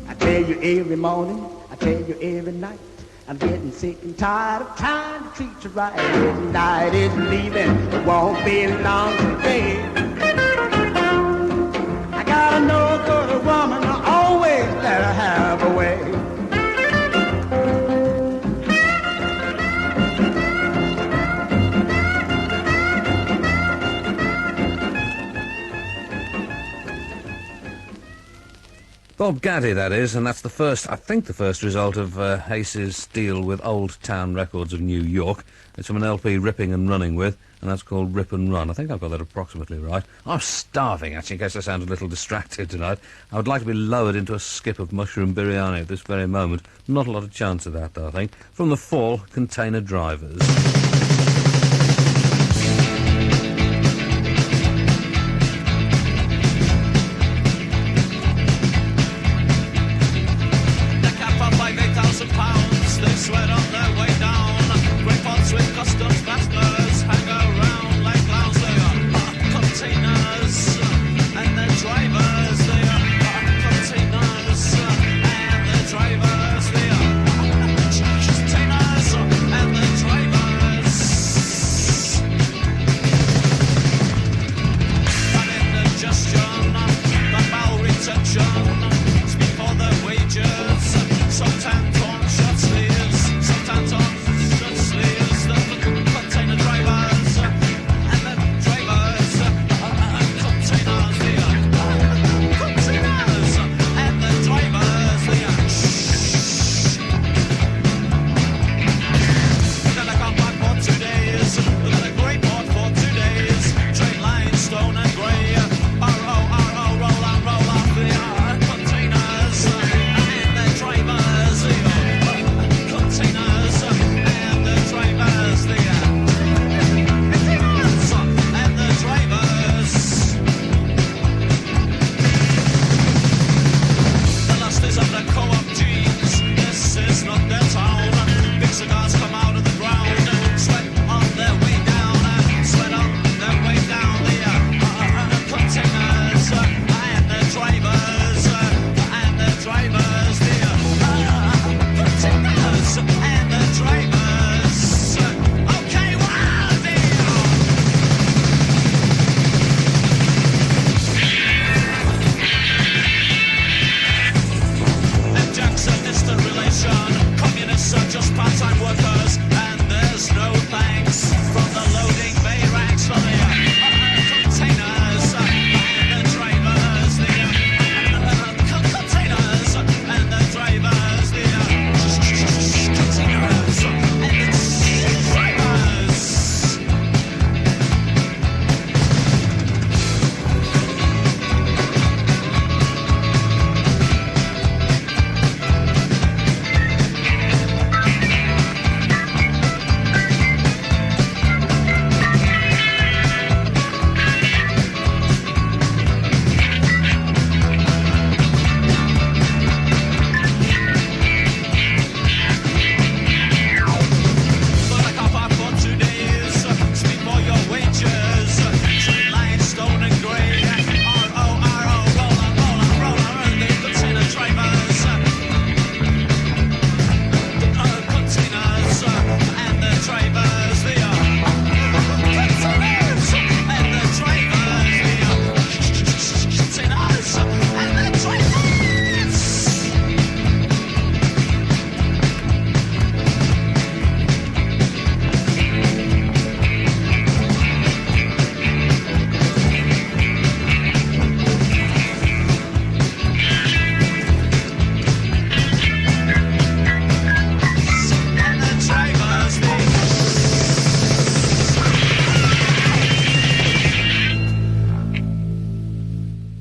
I tell you every morning, I tell you every night, I'm getting sick and tired of trying to treat you right. Midnight is leaving, it won't be long today. I got a no good woman, I always let her have her way. Bob Gaddy, that is, and that's the first result of Hayes' deal with Old Town Records of New York. It's from an LP Ripping and Running With, and that's called Rip and Run. I think I've got that approximately right. I'm starving, actually, in case I sound a little distracted tonight. I would like to be lowered into a skip of mushroom biryani at this very moment. Not a lot of chance of that, though, I think. From the Fall, Container Drivers.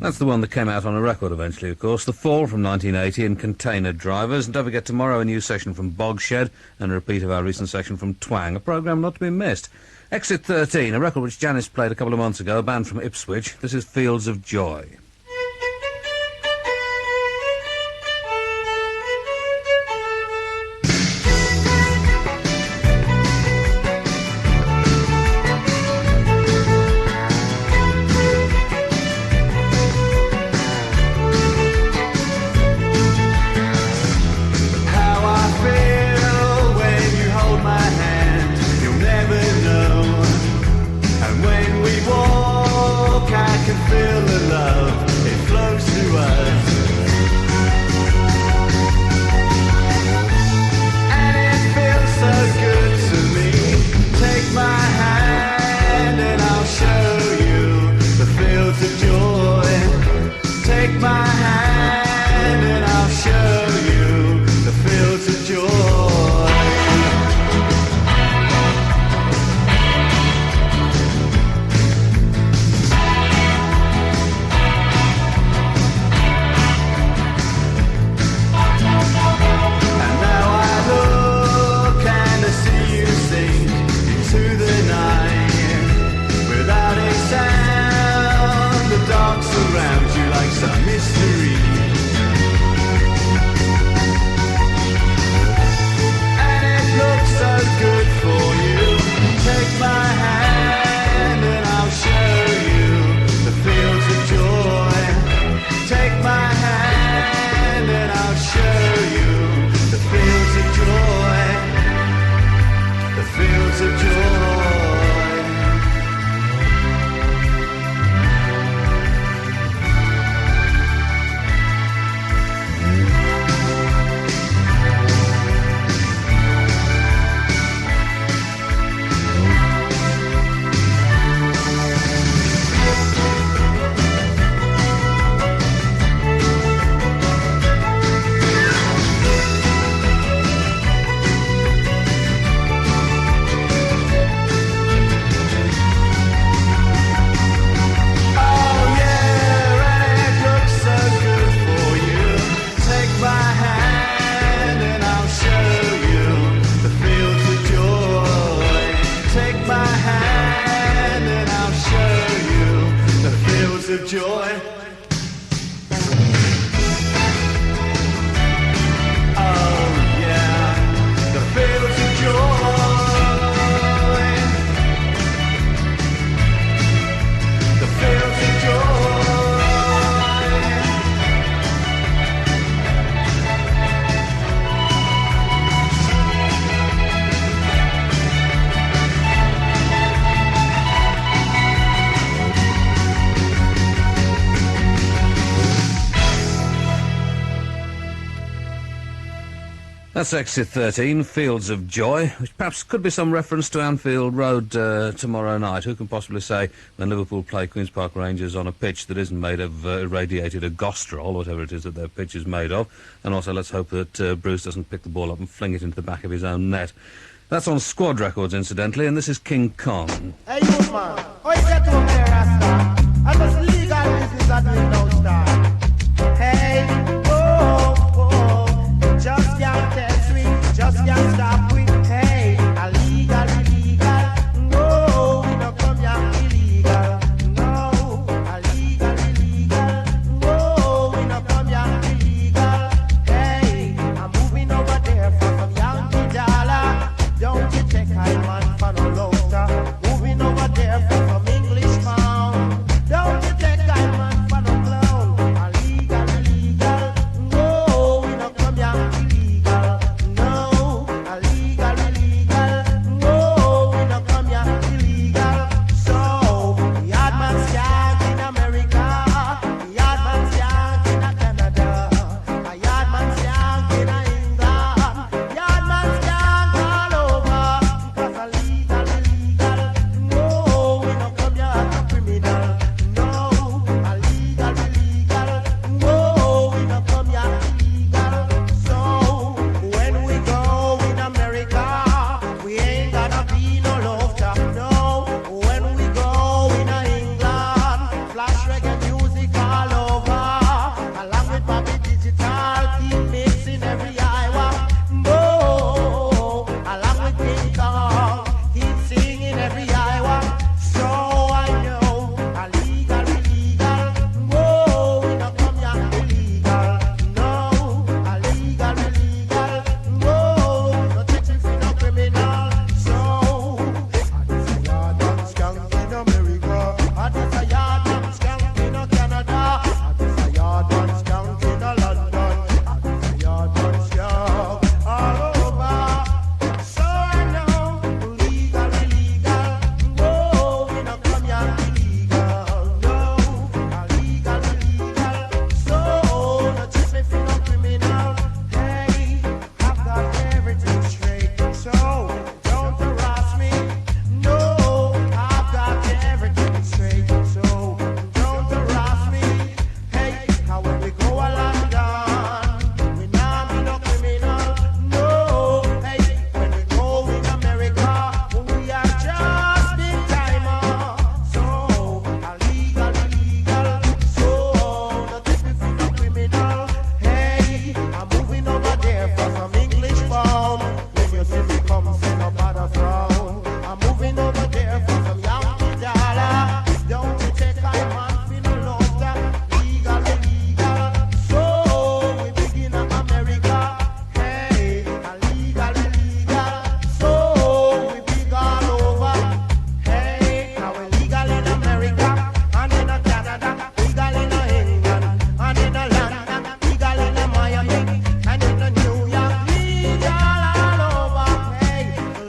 That's the one that came out on a record eventually, of course. The Fall from 1980 and Container Drivers. And don't forget, tomorrow a new session from Bogshed and a repeat of our recent session from Twang, a programme not to be missed. Exit 13, a record which Janice played a couple of months ago, a band from Ipswich. This is Fields of Joy. Feel the love That's exit 13, Fields of Joy, which perhaps could be some reference to Anfield Road tomorrow night. Who can possibly say when Liverpool play Queen's Park Rangers on a pitch that isn't made of irradiated agostrol, whatever it is that their pitch is made of. And also let's hope that Bruce doesn't pick the ball up and fling it into the back of his own net. That's on Squad Records, incidentally, and this is King Kong. Hey, you man, how you get over there, Rasta? I just legal business that we don't start. Hey, just can't test me, just can't stop me. Hey, illegal, illegal. No, we don't come here illegal. No, illegal, illegal. No, we don't come here illegal. Hey, I'm moving over there for some Yankee dollar. Don't you take high man for no loader. Moving over there for some English pound. Don't you take high man for no clown. Illegal, illegal. No, we don't come here illegal. No, illegal, illegal. No, we don't come here illegal. So, yard man skank in America. Yard man skank in Canada. A yard man skank in England. Yard man skank all over. Because illegal, illegal. No, we don't come here as a criminal. No, illegal, illegal. No, we don't come here illegal. So, when we go in America, we ain't gonna be no laughter. No, when we go in England, flash reggae music all over. Along with Bobby Digital, keep mixing every hour. No, along with King Kong, keep singing every hour. So I know, illegal, illegal. No, we don't come here illegal. No, illegal, illegal. No, no taxing for no criminal. So, this a yard man skank in America. This a yard man skank in Canada. This a yard man skank in London. This a yard man skank all over. So I know, legal, illegal. No, we don't come here illegal. No, illegal, illegal. So, no treat me for no criminal. Hey, I've got everything straight. So, don't harass me. No, I've got everything straight. So, don't harass me. Hey, how when we go a London, we now be no criminal. No, hey, when we go in America, we are just big timer. So, illegal, illegal. So, no take me for no criminal. Hey, I'm moving over there for some English pound. When you see me come, say no bother frown. I'm moving over there for some Yankee dollar. Don't you take high man for no laughter. Legal, illegal. So, we begin in America. Hey, illegal, illegal. So, we big all over. Hey, now we legal in America and in Canada, legal in England and in London, legal in Miami and in New York, legal all over. Hey,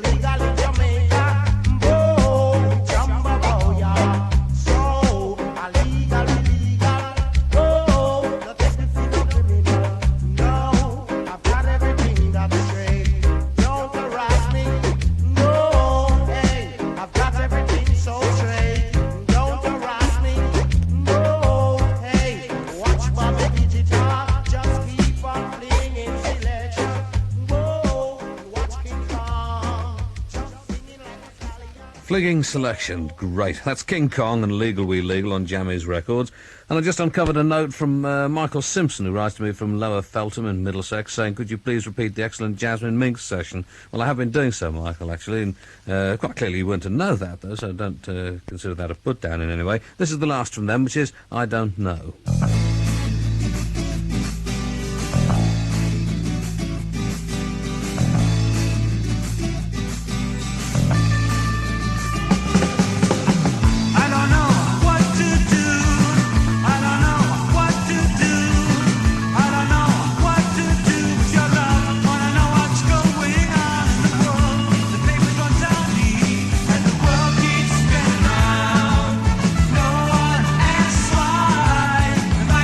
legal in Jamaica, boom, jumbo boya. So, illegal, illegal. Oh, no take me for no criminal. No, I've got everything that's straight. Don't harass me. No, hey, I've got everything so straight. Don't harass me. No, hey, watch Bobby Digital. Just keep on flinging selection. Whoa, watch King Kong. Just singing like a stallion. Fligging selection, great. That's King Kong and Legal We Legal on Jammy's Records. And I just uncovered a note from Michael Simpson, who writes to me from Lower Feltham in Middlesex, saying, could you please repeat the excellent Jasmine Minks session? Well, I have been doing so, Michael, actually, and quite clearly you weren't to know that, though, so don't consider that a put-down in any way. This is the last from them, which is I Don't Know. I don't know what to do. I don't know what to do. I don't know what to do with your love. Wanna know what's going on in the world. The papers don't tell me, and the world keeps spinning round. No one asks why. If I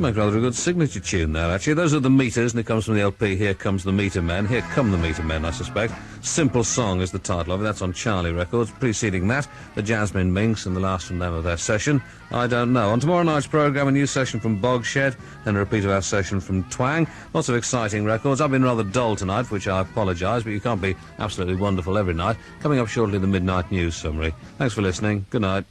Make rather a good signature tune there, actually. Those are the Meters, and it comes from the LP Here Comes the Meter Men. Here Come the Meter Men, I suspect. Simple Song is the title of it. That's on Charly Records. Preceding that, the Jasmine, Minks, and the last from them of their session, I Don't Know. On tomorrow night's programme, a new session from Bogshed, then a repeat of our session from Twang. Lots of exciting records. I've been rather dull tonight, for which I apologise, but you can't be absolutely wonderful every night. Coming up shortly, the Midnight News Summary. Thanks for listening. Good night.